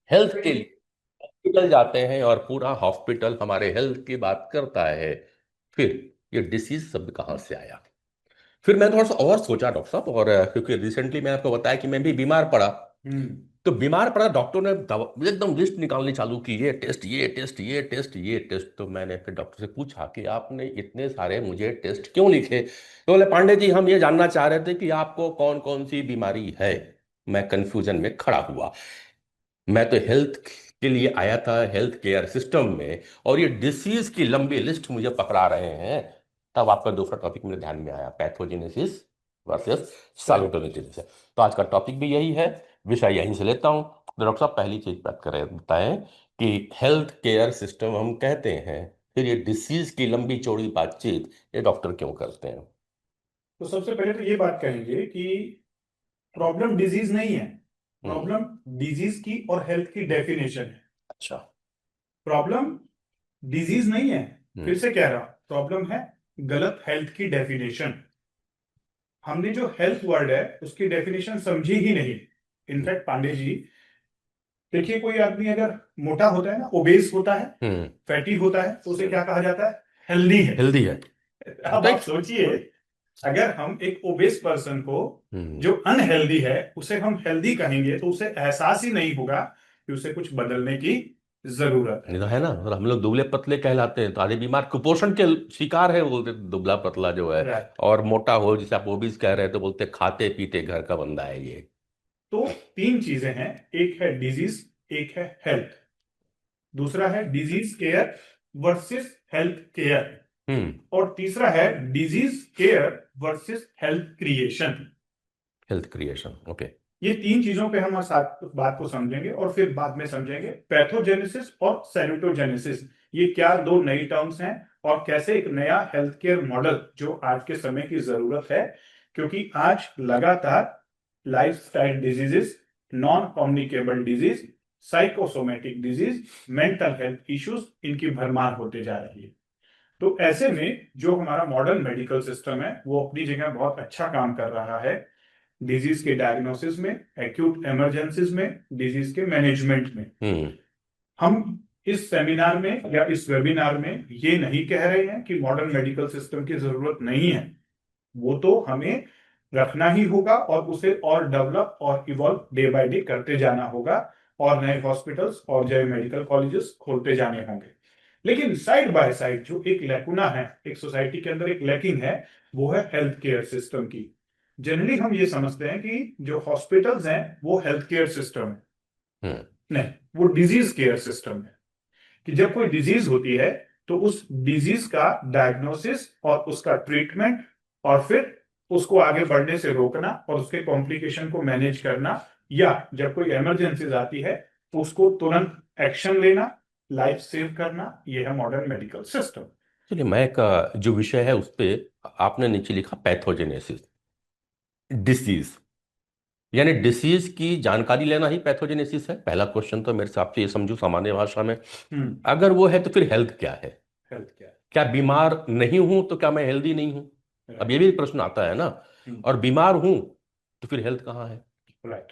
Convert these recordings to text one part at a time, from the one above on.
Health के लिए hospital जाते हैं और पूरा हॉस्पिटल हमारे हेल्थ की बात करता है। फिर ये डिसीज सब कहाँ से आया? फिर मैं थोड़ा सा और सोचा डॉक्टर साहब, और क्योंकि रिसेंटली मैंने आपको बताया कि मैं भी बीमार पड़ा। हम्म। तो बीमार पड़ा, डॉक्टर ने दवा एकदम लिस्ट निकालनी चालू की, ये टेस्ट ये टेस्ट ये टेस्ट ये टेस्ट। तो मैंने फिर डॉक्टर से पूछा कि आपने इतने सारे मुझे टेस्ट क्यों लिखे? तो बोले पांडे जी, हम ये जानना चाह रहे थे कि आपको कौन कौन सी बीमारी है। मैं कंफ्यूजन में खड़ा हुआ। मैं तो हेल्थ के लिए आया था, हेल्थ केयर सिस्टम में, और ये डिसीज की लंबी लिस्ट मुझे पकड़ा रहे हैं। तब आपका दूसरा टॉपिक मेरे ध्यान में आया, पैथोजेनेसिस वर्सेस सैल्यूटोजेनेसिस। तो आज का टॉपिक भी यही है, विषय यहीं से लेता हूँ। तो डॉक्टर साहब, पहली चीज बात करें, बताएं कि हेल्थ केयर सिस्टम हम कहते हैं, फिर ये डिसीज की लंबी चौड़ी बातचीत ये डॉक्टर क्यों करते हैं? तो सबसे पहले तो ये बात कहेंगे कि प्रॉब्लम डिजीज नहीं है। हम्म। प्रॉब्लम डिजीज की और हेल्थ की डेफिनेशन है। अच्छा। प्रॉब्लम डिजीज नहीं है। फिर हम्म। से कह रहा हूं, प्रॉब्लम है गलत हेल्थ की डेफिनेशन। हमने जो हेल्थ वर्ड है उसकी डेफिनेशन समझी ही नहीं। इनफैक्ट पांडे जी, देखिए कोई आदमी अगर मोटा होता है ना, ओबेस होता है, हम्म। फैटी होता है, तो उसे क्या कहा जाता है? हेल्दी है। हेल्दी है। अब आप राइट। सोचिए, अगर हम एक ओबेस पर्सन को हम्म। जो अनहेल्दी है उसे हम हेल्दी कहेंगे तो उसे एहसास ही नहीं होगा कि उसे कुछ बदलने की जरूरत नहीं है। तो है ना, और हम लोग दुबले पतले कहलाते हैं, तो आधे बीमार कुपोषण के शिकार है बोलते, दुबला पतला जो है। राइट। और मोटा हो, जिसे आप ओबीज कह रहे हैं, तो बोलते खाते पीते घर का बंदा है ये। तो तीन चीजें हैं, एक है डिजीज, एक है हेल्थ, दूसरा है disease care versus health care, hmm. और तीसरा है disease care versus health creation. Health creation, okay. ये तीन चीजों पे हम साथ बात को समझेंगे और फिर बाद में समझेंगे पैथोजेनेसिस और सैल्यूटोजेनेसिस, ये क्या दो नई टर्म्स हैं, और कैसे एक नया हेल्थ केयर मॉडल जो आज के समय की जरूरत है, क्योंकि आज लगातार lifestyle diseases, non communicable disease, psychosomatic disease, mental health issues, इनकी भरमार होते जा रही है। तो ऐसे में जो हमारा मॉडर्न मेडिकल सिस्टम है वो अपनी जगह बहुत अच्छा काम कर रहा है, डिजीज के डायग्नोसिस में, एक्यूट इमरजेंसीज में, डिजीज के मैनेजमेंट में। हम्म। हम इस सेमिनार में या इस वेबिनार में ये नहीं कह रहे हैं कि मॉडर्न मेडिकल सिस्टम की जरूरत नहीं है। वो तो हमें रखना ही होगा और उसे और डेवलप और इवॉल्व डे बाय डे करते जाना होगा, और नए हॉस्पिटल्स और नए मेडिकल कॉलेजेस खोलते जाने होंगे। लेकिन साइड बाय साइड जो एक लैकुना है, एक सोसाइटी के अंदर एक लैकिंग है, वो है हेल्थ केयर सिस्टम की। जनरली हम ये समझते हैं कि जो हॉस्पिटल्स हैं वो हेल्थ केयर सिस्टम है। हम्म। नहीं, वो डिजीज केयर सिस्टम है। कि जब कोई डिजीज होती है तो उस डिजीज का डायग्नोसिस और उसका ट्रीटमेंट, और फिर उसको आगे बढ़ने से रोकना और उसके कॉम्प्लिकेशन को मैनेज करना, या जब कोई इमरजेंसीज आती है उसको तुरंत एक्शन लेना, लाइफ सेव करना, यह है मॉडर्न मेडिकल सिस्टम। चलिए, मैं एक जो विषय है उस पे, आपने नीचे लिखा पैथोजेनेसिस, डिसीज, यानी डिसीज की जानकारी लेना ही पैथोजेनेसिस है। पहला क्वेश्चन तो मेरे हिसाब से ये समझू सामान्य भाषा में। हम्म। अगर वो है तो फिर हेल्थ क्या है? हेल्थ क्या क्या बीमार नहीं हूं तो क्या मैं हेल्दी नहीं हूं? है? अब ये राइट। भी प्रश्न आता है ना। और बीमार हूं तो फिर हेल्थ कहाँ है? राइट।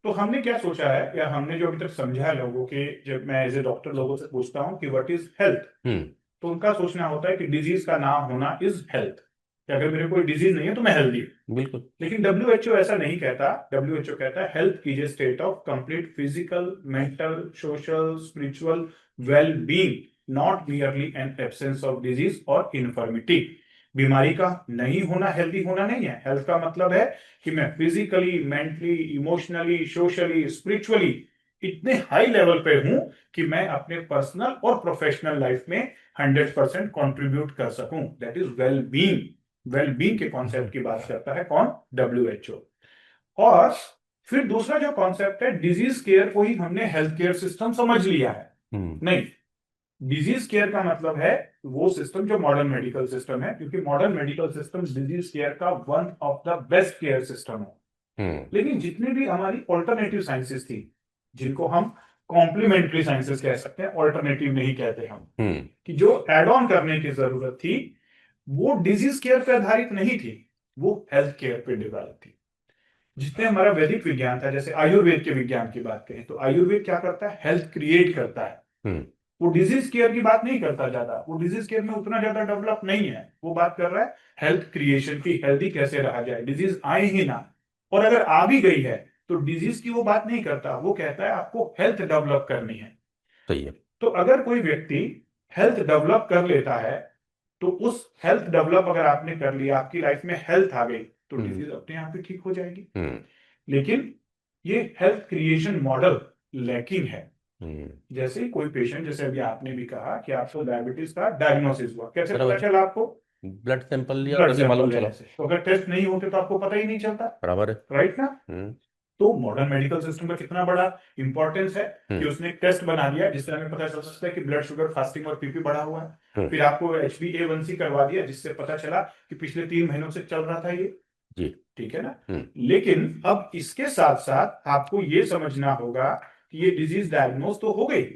तो हमने क्या सोचा है, या हमने जो अभी तक समझा है लोगों के, जब मैं एज ए डॉक्टर लोगों से पूछता हूँ कि व्हाट इज हेल्थ, हम्म। तो उनका सोचना होता है कि डिजीज का नाम होना इज हेल्थ, कि अगर मेरे कोई डिजीज नहीं है तो मैं हेल्दी हूँ। बिल्कुल। लेकिन डब्ल्यू ऐसा नहीं कहता। डब्ल्यू कहता है health is a state of complete physical, mental, social, spiritual well being, not merely an absence of disease और इन्फर्मिटी। बीमारी का नहीं होना हेल्दी होना नहीं है। हेल्थ का मतलब है कि मैं physically, mentally, emotionally, socially, spiritually इतने हाई लेवल पे हूं कि मैं अपने पर्सनल और प्रोफेशनल लाइफ में 100% कंट्रीब्यूट कर सकूं। That is well being. Well being के कॉन्सेप्ट की बात करता है कौन? डब्ल्यू। और फिर दूसरा जो कॉन्सेप्ट है, डिजीज केयर को ही हमने हेल्थ केयर सिस्टम समझ लिया है। हम्म। नहीं, डिजीज केयर का मतलब है वो सिस्टम जो मॉडर्न मेडिकल सिस्टम है, क्योंकि modern medical system disease care का one of the best care system है। हम्म। लेकिन जितनी भी हमारी ऑल्टरनेटिव साइंसेस थी, जिनको हम कॉम्प्लीमेंट्री साइंसेस कह सकते हैं, ऑल्टरनेटिव नहीं कहते हम, हम्म। कि जो एड ऑन करने की जरूरत थी, वो डिजीज केयर पे आधारित नहीं थी, वो हेल्थ केयर पे डेवलप थी। जितने हमारा वैदिक विज्ञान था, जैसे आयुर्वेद के विज्ञान की बात करें तो आयुर्वेद क्या करता है, हेल्थ क्रिएट करता है। हम्म। वो डिजीज केयर की बात नहीं करता ज्यादा, वो डिजीज केयर में उतना ज्यादा डेवलप नहीं है, वो बात कर रहा है हेल्थ क्रिएशन की, हेल्दी कैसे रहा जाए, डिजीज आए ही ना। और अगर आ भी गई है तो डिजीज की वो बात नहीं करता, वो कहता है आपको हेल्थ डेवलप करनी है। सही है। तो अगर कोई व्यक्ति हेल्थ डेवलप कर लेता है, तो उस हेल्थ डेवलप अगर आपने कर लिया, आपकी लाइफ में हेल्थ आ गई, तो हम्म। डिजीज अपने आप ही ठीक हो जाएगी। हम्म। लेकिन ये हेल्थ क्रिएशन मॉडल लैकिंग है। हम्म। जैसे कोई पेशेंट, जैसे अभी आपने भी कहा कि आपको डायबिटीज का डायग्नोसिस हुआ, कैसे पता बराबर। चला आपको? ब्लड सैंपल लिया ब्लड तभी सैंपल मालूम चला। लेने से। तो अगर टेस्ट नहीं होते तो आपको पता ही नहीं चलता, बराबर है। राइट ना? हम्म। तो मॉडर्न मेडिकल सिस्टम का कितना बड़ा इंपॉर्टेंस है कि हम्म। उसने एक टेस्ट बना दिया जिससे हमें पता चल सकता है कि ब्लड शुगर, फास्टिंग और पीपी बढ़ा हुआ है। हम्म। फिर आपको HbA1c करवा दिया जिससे पता चला कि पिछले 3 महीनों से चल रहा था ये, जी। ठीक है ना? हम्म। लेकिन अब इसके साथ साथ आपको ये समझना होगा कि ये डिजीज डायग्नोज तो हो गई,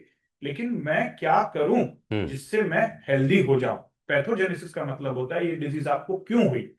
लेकिन मैं क्या करूं हम्म। जिससे मैं हेल्दी हो जाऊं। पैथोजेनेसिस का मतलब होता है ये डिजीज आपको क्यों हुई।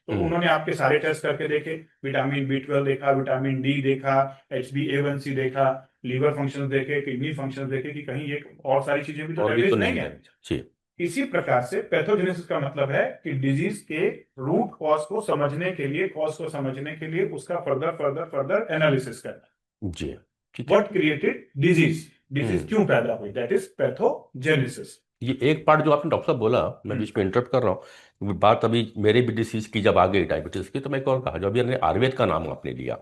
तो हम्म। उन्होंने आपके सारे टेस्ट करके देखे, विटामिन B12 देखा, विटामिन D देखा, HbA1c देखा, लीवर फंक्शन देखे, किडनी फंक्शन देखे कि कहीं ये और सारी चीजें भी तो और भी तो डैमेज नहीं नहीं है। है। जी। इसी प्रकार से पैथोजेनेसिस का मतलब है कि डिजीज के रूट कॉज को समझने के लिए, कॉज को समझने के लिए उसका फर्दर फर्दर फर्दर एनालिसिस करना। जी। ठीक है। व्हाट क्रिएटेड डिजीज, डिजीज हम्म। क्यों पैदा हुई, दैट इज पैथोजेनेसिस। ये एक पार्ट जो आपने डॉक्टर साहब बोला, मैं बीच में इंटरप्ट कर रहा हूँ, बात अभी मेरे भी डिसीज की जब आ गई डायबिटीज की, तो मैं एक और कहा, जो अभी हमने आयुर्वेद का नाम आपने लिया,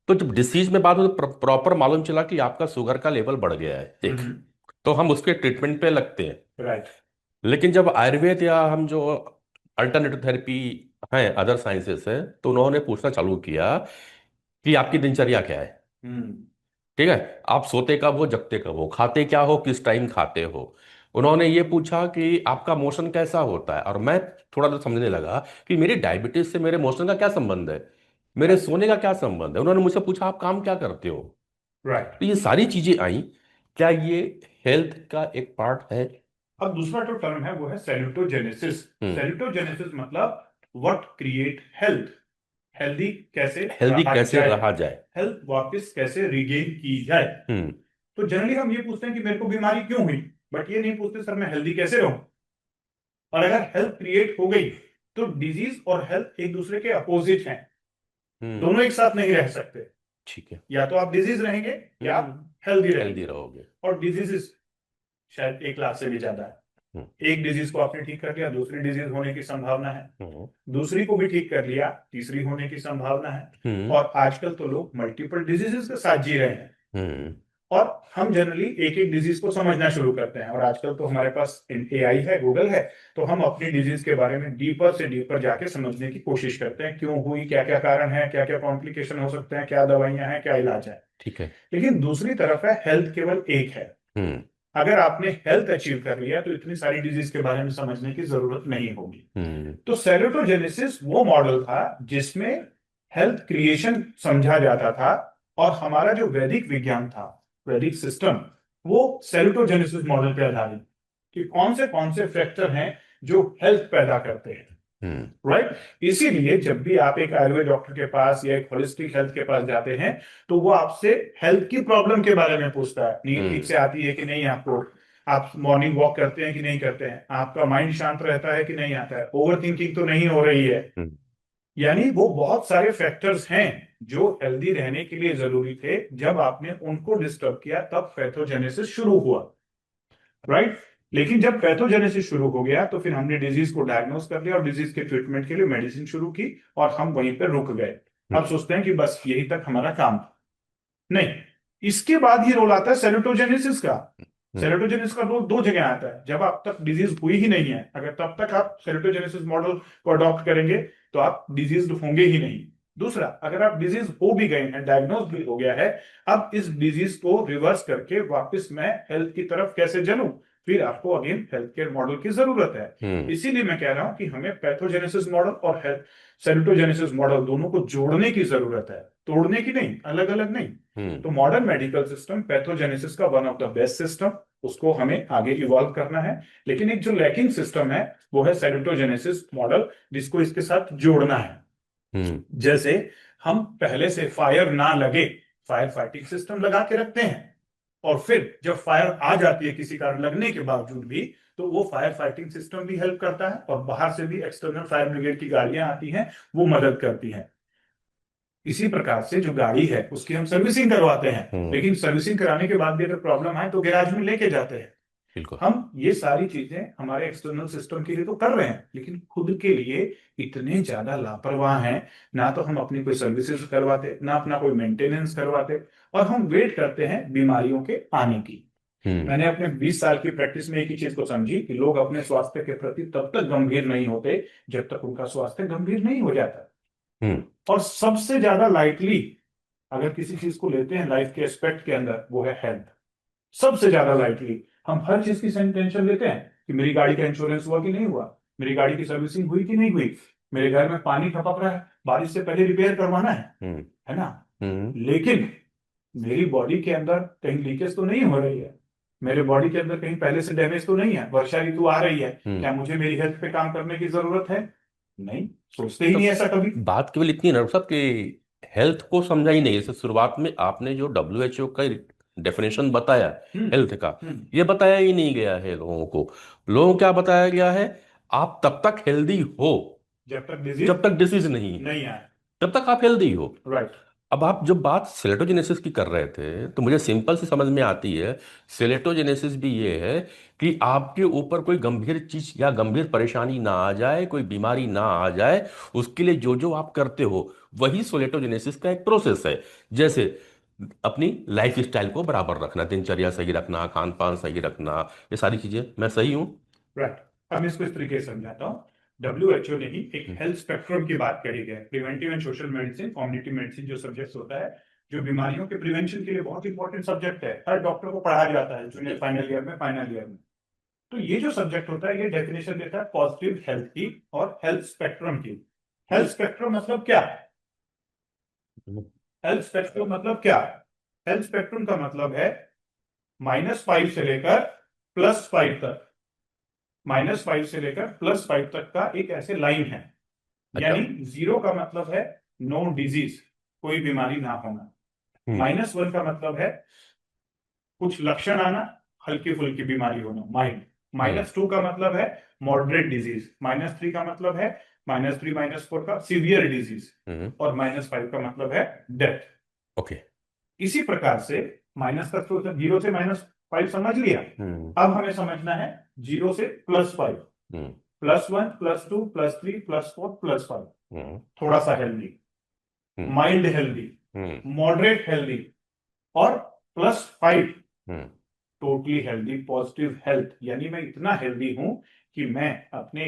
तो जब डिसीज में बात हो तो प्रॉपर मालूम चला कि आपका शुगर का लेवल बढ़ गया है एक, तो हम उसके ट्रीटमेंट पे लगते हैं। राइट। लेकिन जब आयुर्वेद या हम जो अल्टरनेटिव थेरेपी हैं, अदर साइंसेस है, तो उन्होंने पूछना चालू किया कि आपकी दिनचर्या क्या है। हम्म। ठीक है, आप सोते कब हो, जगते कब हो, खाते क्या हो, किस टाइम खाते हो। उन्होंने ये पूछा कि आपका मोशन कैसा होता है, और मैं थोड़ा सा समझने लगा कि मेरी डायबिटीज से मेरे मोशन का क्या संबंध है, मेरे सोने का क्या संबंध है। उन्होंने मुझसे पूछा आप काम क्या करते हो। राइट। तो ये सारी चीजें आई। क्या ये हेल्थ का एक पार्ट है? अब दूसरा जो टर्म है वो है सेल्यूटोजेनेसिस। हम्म। सेल्यूटोजेनेसिस मतलब व्हाट क्रिएट हेल्थ, हेल्दी कैसे हेल्दी रहा कैसे जाए, रहा जाए। हेल्थ वापस कैसे रिगेन की जाए। हम्म। तो जनरली हम ये पूछते हैं कि मेरे को बीमारी क्यों हुई, बट ये नहीं पूछते सर मैं हेल्दी कैसे रहूं। और अगर हेल्थ क्रिएट हो गई तो डिजीज और हेल्थ एक दूसरे के अपोजिट हैं, हम्म। दोनों एक साथ नहीं रह सकते। ठीक है। या तो आप डिजीज रहेंगे या आप हम्म। हेल्दी हेल्दी रहेंगे। रहोगे। और डिजीजेस शायद 1 लाख से भी ज्यादा है। हम्म। एक डिजीज को आपने ठीक कर लिया, दूसरी डिजीज होने की संभावना है। हम्म। दूसरी को भी ठीक कर लिया, तीसरी होने की संभावना है। हम्म। और आजकल तो लोग मल्टीपल डिजीजेस के साथ जी रहे हैं। हम्म। और हम जनरली एक एक डिजीज को समझना शुरू करते हैं, और आजकल तो हमारे पास AI है, गूगल है, तो हम अपनी डिजीज के बारे में डीपर से डीपर जाके समझने की कोशिश करते हैं, क्यों हुई, क्या क्या कारण है, क्या क्या कॉम्प्लिकेशन हो सकते हैं, क्या दवाइयां हैं, क्या इलाज है। ठीक है। लेकिन दूसरी तरफ है हेल्थ केवल एक है। हम्म। अगर आपने हेल्थ अचीव कर लिया तो इतनी सारी डिजीज के बारे में समझने की जरूरत नहीं होगी। हम्म। तो सेरोटोजेनेसिस वो मॉडल था जिसमें हेल्थ क्रिएशन समझा जाता था। और हमारा जो वैदिक विज्ञान था, वैदिक सिस्टम, वो सेरोटोजेनेसिस मॉडल पे आधारित कि कौन से फैक्टर हैं जो हेल्थ पैदा करते हैं। हम्म। राइट। इसीलिए जब भी आप एक आयुर्वेद डॉक्टर के पास या एक होलिस्टिक हेल्थ के पास जाते हैं, तो वो आपसे हेल्थ की प्रॉब्लम के बारे में पूछता है, नींद ठीक हम्म। से आती है कि नहीं आपको, आप मॉर्निंग वॉक करते हैं कि नहीं करते हैं, आपका माइंड शांत रहता है कि नहीं आता है, ओवर थिंकिंग तो नहीं हो रही है। हम्म। यानी वो बहुत सारे फैक्टर्स हैं जो हेल्दी रहने के लिए जरूरी थे। जब आपने उनको डिस्टर्ब किया तब पैथोजेनेसिस शुरू हुआ, राइट। लेकिन जब पैथोजेनेसिस शुरू हो गया तो फिर हमने डिजीज को डायग्नोस कर लिया और डिजीज के ट्रीटमेंट के लिए मेडिसिन शुरू की, और हम वहीं पर रुक गए। अब सोचते हैं कि बस यही तक हमारा काम था। नहीं, इसके बाद ही रोल आता है सेरोटोजेनेसिस का। हम्म। सेरोटोजेनेसिस का रोल 2 जगह आता है, जब आप तक डिजीज हुई ही नहीं है, अगर तब तक आप सेरोटोजेनेसिस मॉडल को अडॉप्ट करेंगे तो आप डिजीज होंगे ही नहीं। दूसरा, अगर आप डिजीज हो भी गए हैं, डायग्नोज भी हो गया है, अब इस डिजीज को रिवर्स करके वापस मैं हेल्थ की तरफ कैसे चलूं, फिर आपको अगेन हेल्थ केयर मॉडल की जरूरत है। हम्म। इसीलिए मैं कह रहा हूं कि हमें पैथोजेनेसिस मॉडल और सेरोटोजेनेसिस मॉडल दोनों को जोड़ने की जरूरत है, तोड़ने की नहीं, अलग अलग नहीं। हम्म। तो मॉडर्न मेडिकल सिस्टम पैथोजेनेसिस का one of the best system, उसको हमें आगे इवॉल्व करना है। लेकिन एक जो लैकिंग सिस्टम है वो है सेरोटोजेनेसिस मॉडल, जिसको इसके साथ जोड़ना है। हम्म। जैसे हम पहले से फायर ना लगे फायर फाइटिंग सिस्टम लगा के रखते हैं, और फिर जब फायर आ जाती है किसी कारण लगने के बावजूद भी, तो वो फायर फाइटिंग सिस्टम भी हेल्प करता है, और बाहर से भी एक्सटर्नल फायर ब्रिगेड की गाड़ियां आती हैं, वो मदद करती हैं। इसी प्रकार से जो गाड़ी है उसकी हम सर्विसिंग करवाते हैं, लेकिन सर्विसिंग कराने के बाद भी अगर प्रॉब्लम आए तो गैराज में लेके जाते हैं। बिल्कुल। हम ये सारी चीजें हमारे एक्सटर्नल सिस्टम के लिए तो कर रहे हैं, लेकिन खुद के लिए इतने ज्यादा लापरवाह हैं, ना तो हम अपनी कोई सर्विसेज करवाते, ना अपना कोई मेंटेनेंस करवाते, और हम वेट करते हैं बीमारियों के आने की। मैंने अपने 20 साल की प्रैक्टिस में एक ही चीज को समझी कि लोग अपने स्वास्थ्य के प्रति तब तक गंभीर नहीं होते जब तक उनका स्वास्थ्य गंभीर नहीं हो जाता। और सबसे ज्यादा लाइटली अगर किसी चीज को लेते हैं लाइफ के एस्पेक्ट के अंदर, वो है हेल्थ। सबसे ज्यादा लाइटली हम हर चीज की टेंशन लेते हैं कि मेरी गाड़ी का इंश्योरेंस हुआ कि नहीं हुआ, मेरी गाड़ी की सर्विसिंग हुई कि नहीं हुई, मेरे घर में पानी टपक रहा है, बारिश से पहले रिपेयर करवाना है ना। लेकिन मेरी बॉडी के अंदर कहीं लीकेज तो नहीं हो रही है, मेरे बॉडी के अंदर कहीं पहले से डैमेज तो नहीं है, वर्षा ऋतु आ रही है, क्या मुझे मेरी हेल्थ पे काम करने की जरूरत है? नहीं, सोचते ही तो नहीं ऐसा कभी। बात केवल इतनी ना साहब कि हेल्थ को समझा ही नहीं। जैसे शुरुआत में आपने जो WHO का डेफिनेशन बताया हेल्थ का, ये बताया ही नहीं गया है लोगों को। लोगों को क्या बताया गया है? आप तब तक हेल्दी हो जब तक डिसीज नहीं है, नहीं आए। तब तक आप हेल्दी हो। राइट। अब आप जब बात सेलेटोजेनेसिस की कर रहे थे तो मुझे सिंपल सी समझ में आती है। सेलेटोजेनेसिस भी ये है कि आपके ऊपर कोई गंभीर चीज या गंभीर परेशानी ना आ जाए, कोई बीमारी ना आ जाए, उसके लिए जो जो आप करते हो वही सेलेटोजेनेसिस का एक प्रोसेस है। जैसे अपनी लाइफ स्टाइल को बराबर रखना, दिनचर्या सही रखना, खान पान सही रखना, ये सारी चीजें। मैं सही हूँ? राइट। अब इसको इस तरीके से समझाता हूँ। WHO ने ही एक हेल्थ स्पेक्ट्रम की बात करी है, preventive and social medicine, community medicine जो सब्जेक्ट होता है, जो बीमारियों के प्रिवेंशन के लिए बहुत इंपॉर्टेंट सब्जेक्ट है, हर डॉक्टर को पढ़ाया जाता है जूनियर फाइनल ईयर में, फाइनल ईयर में। तो ये जो सब्जेक्ट होता है ये डेफिनेशन देता है पॉजिटिव हेल्थ की और हेल्थ स्पेक्ट्रम की। हेल्थ स्पेक्ट्रम मतलब क्या है? हेल्थ स्पेक्ट्रम मतलब क्या है? हेल्थ स्पेक्ट्रम का मतलब है -5 से लेकर +5 तक, -5 से लेकर +5 तक का एक ऐसे लाइन है। अच्छा। यानी 0 का मतलब है नो डिजीज, कोई बीमारी ना होना। -1 का मतलब है कुछ लक्षण आना, हल्की फुल्की बीमारी होना, माइल्ड। -2 का मतलब है मॉडरेट डिजीज, -3 का मतलब है, -3 -4 का सीवियर डिजीज, और -5 का मतलब है डेथ। ओके। इसी प्रकार से माइनस तक तो 0 से -5 समझ लिया। अब हमें समझना है 0 से +5, +1 +2 +3 +4 +5। थोड़ा सा healthy, mild healthy, moderate healthy, और +5 टोटली हेल्दी, पॉजिटिव हेल्थ। यानी मैं इतना हेल्दी हूं कि मैं अपने,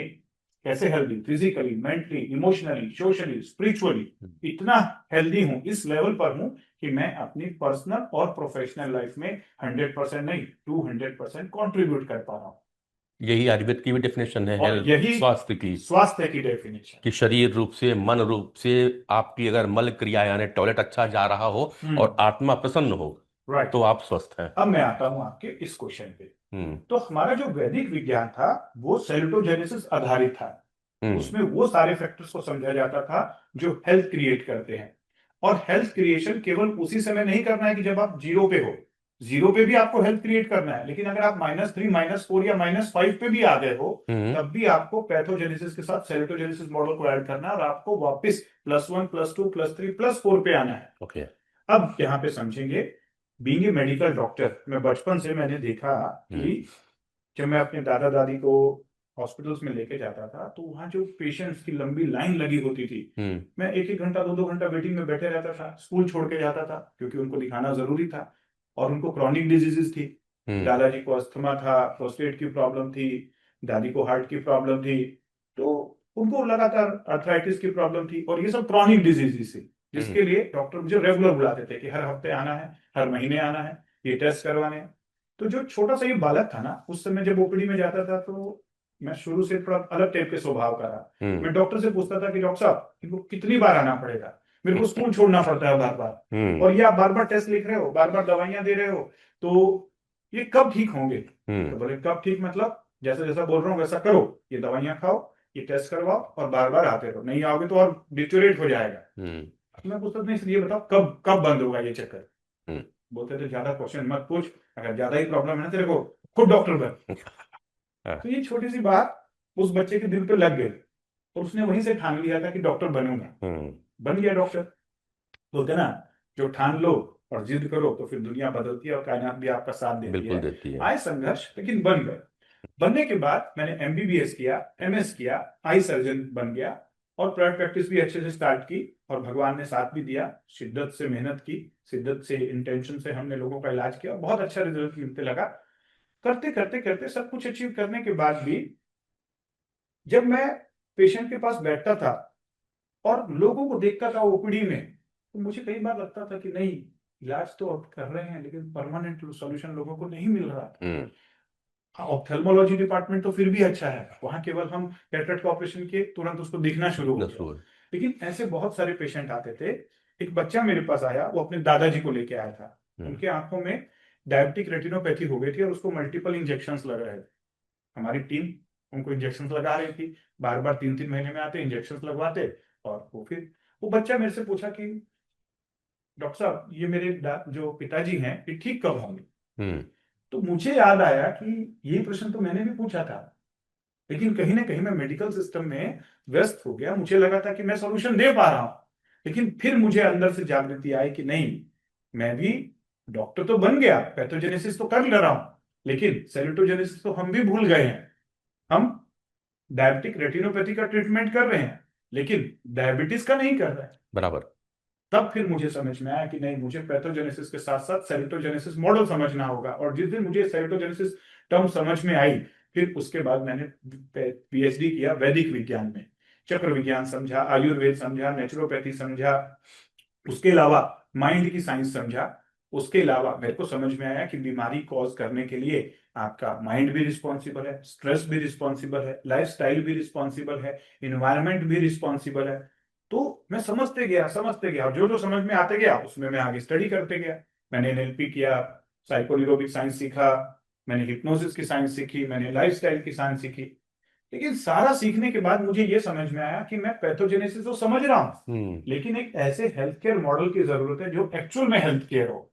कैसे healthy, physically, mentally, emotionally, socially, spiritually इतना हेल्दी हूं, इस लेवल पर हूं कि मैं अपनी पर्सनल और प्रोफेशनल लाइफ में 100% नहीं 200% कंट्रीब्यूट कर पा रहा हूं। यही आयुर्वेद की भी डेफिनेशन है और हेल्थ, यही स्वास्थ्य की डेफिनेशन कि शरीर रूप से, मन रूप से आपकी अगर मल क्रिया यानी टॉयलेट अच्छा जा रहा हो और आत्मा प्रसन्न हो, राइट, तो आप स्वस्थ हैं। अब मैं आता हूं आपके इस क्वेश्चन पे। तो हमारा जो वैदिक विज्ञान था वो सेल्टोजेनेसिस आधारित था। उसमें वो सारे फैक्टर्स को समझा जाता था जो हेल्थ क्रिएट करते हैं। और हेल्थ क्रिएशन केवल उसी समय नहीं करना है कि जब आप 0 पे हो, 0 पे भी आपको हेल्थ क्रिएट करना है, लेकिन अगर आप -3 -4 या -5 पे भी आ गए हो, तब भी आपको पैथोजेनेसिस के साथ सेल्टोजेनेसिस मॉडल को ऐड करना है, और आपको वापस +1 +2 +3 +4 पे आना है। ओके। अब यहाँ पे समझेंगे, बीइंग ए मेडिकल डॉक्टर, मैं बचपन से मैंने देखा कि जब मैं अपने दादा दादी को हॉस्पिटल्स में लेके जाता था तो वहां जो पेशेंट्स की लंबी लाइन लगी होती थी, मैं 1 1 घंटा 2 2 घंटा वेटिंग में बैठे रहता था, स्कूल छोड़ के जाता था क्योंकि उनको दिखाना जरूरी था। और उनको क्रॉनिक डिजीजेस थी, दादाजी को अस्थमा था, प्रोस्टेट की प्रॉब्लम थी, दादी को हार्ट की प्रॉब्लम थी, तो उनको लगातार अर्थराइटिस की प्रॉब्लम थी, और ये सब क्रॉनिक डिजीजेस थी, जिसके लिए डॉक्टर मुझे रेगुलर बुलाते थे कि हर हफ्ते आना है, हर महीने आना है, ये टेस्ट करवाने हैं। तो जो छोटा सा ये बालक था ना, उस समय जब ओपीडी में जाता था तो मैं शुरू से थोड़ा अलग टाइप के स्वभाव का रहा। मैं डॉक्टर से पूछता था कि डॉक्टर साहब इनको कितनी बार आना पड़ेगा, मेरे को स्कूल छोड़ना पड़ता है बार बार, और ये आप बार बार टेस्ट लिख रहे हो, बार बार दवाइयां दे रहे हो, तो ये कब ठीक होंगे? तो बोले कब ठीक मतलब, जैसा जैसा बोल रहा हूँ वैसा करो, ये दवाइयां खाओ, ये टेस्ट करवाओ, और बार बार आते रहो, नहीं आओगे तो और डिटोरेट हो जाएगा। मैं पूछता नहीं सर ये बताओ कब कब बंद होगा ये चक्कर। हम्म। बोलते थे ज्यादा क्वेश्चन मत पूछ, अगर ज्यादा ही प्रॉब्लम है ना तेरे को खुद डॉक्टर बन। हाँ। तो ये छोटी सी बात उस बच्चे के दिल पे लग गई और उसने वहीं से ठान लिया था कि डॉक्टर बनूंगा। हम्म। बन गया डॉक्टर। बोलते ना, जो ठान लो और जिद करो तो फिर दुनिया बदलती है और कायनात भी आपका साथ देती बिल्कुल है। देती है। आए संघर्ष लेकिन बन गए। बनने के बाद मैंने एमबीबीएस किया, एमएस किया, आई सर्जन बन गया और प्राइवेट प्रैक्टिस भी अच्छे से स्टार्ट की। और भगवान ने साथ भी दिया, शिद्दत से मेहनत की, शिद्दत से इंटेंशन से हमने लोगों का इलाज किया और बहुत अच्छा रिजल्ट मिलते लगा। करते करते करते सब कुछ अचीव करने के बाद भी जब मैं पेशेंट के पास बैठता था और लोगों को देखता था ओपीडी में, तो मुझे कई बार लगता था कि नहीं, इलाज तो अब कर रहे हैं लेकिन परमानेंट सॉल्यूशन लोगों को नहीं मिल रहा। हम्म। हाँ, ऑप्थेल्मोलॉजी डिपार्टमेंट तो फिर भी अच्छा है, वहां केवल हम कैटरेक्ट का ऑपरेशन किए तुरंत उसको दिखना शुरू हो गया। नसूर। लेकिन ऐसे बहुत सारे पेशेंट आते थे। एक बच्चा मेरे पास आया, वो अपने दादाजी को लेके आया था। हम्म। उनके आंखों में डायबिटिक रेटिनोपैथी हो गई थी और उसको मल्टीपल इंजेक्शंस लग रहे थे। हमारी टीम उनको इंजेक्शंस लगा रही थी, बार बार 3-3 महीने में आते इंजेक्शंस लगवाते। और वो फिर वो बच्चा मेरे से पूछा कि डॉक्टर साहब ये मेरे जो पिताजी हैं ये ठीक कब होंगे। हम्म। तो मुझे याद आया कि ये प्रश्न तो मैंने भी पूछा था, लेकिन कहीं ना कहीं मैं मेडिकल सिस्टम में व्यस्त हो गया। मुझे लगा था कि मैं सॉल्यूशन दे पा रहा हूं, लेकिन फिर मुझे अंदर से जागृति आई कि नहीं, मैं भी डॉक्टर तो बन गया, पैथोजेनेसिस तो कर ले रहा हूं, लेकिन सेरोटोजेनेसिस तो हम भी भूल गए हैं। हम डायबिटिक रेटिनोपैथी का ट्रीटमेंट कर रहे हैं लेकिन डायबिटीज का नहीं कर रहे हैं। बराबर। तब फिर मुझे समझ में आया कि नहीं, मुझे पैथोजेनेसिस के साथ साथ सेरोटोजेनेसिस मॉडल समझना होगा। और जिस दिन मुझे सेरोटोजेनेसिस टर्म समझ में आई, फिर उसके बाद मैंने पीएचडी किया वैदिक विज्ञान में। चक्र विज्ञान समझा, आयुर्वेद समझा, नेचुरोपैथी समझा, उसके अलावा माइंड की साइंस समझा। उसके अलावा मेरे को समझ में आया कि बीमारी कॉज करने के लिए आपका माइंड भी रिस्पॉन्सिबल है, स्ट्रेस भी रिस्पॉन्सिबल है, लाइफस्टाइल भी रिस्पॉन्सिबल है, इन्वायरमेंट भी रिस्पॉन्सिबल है। तो मैं समझते गया और जो जो समझ में आते गया उसमें मैं आगे स्टडी करते गया। मैंने एनएलपी किया, साइकोन्यूरोबिक साइंस सीखा, मैंने हिप्नोसिस की साइंस सीखी, मैंने लाइफस्टाइल की साइंस सीखी। लेकिन सारा सीखने के बाद मुझे यह समझ में आया कि मैं पैथोजेनेसिस तो समझ रहा हूं, हम्म। लेकिन एक ऐसे हेल्थ केयर मॉडल की जरूरत है जो एक्चुअल में हेल्थ केयर हो,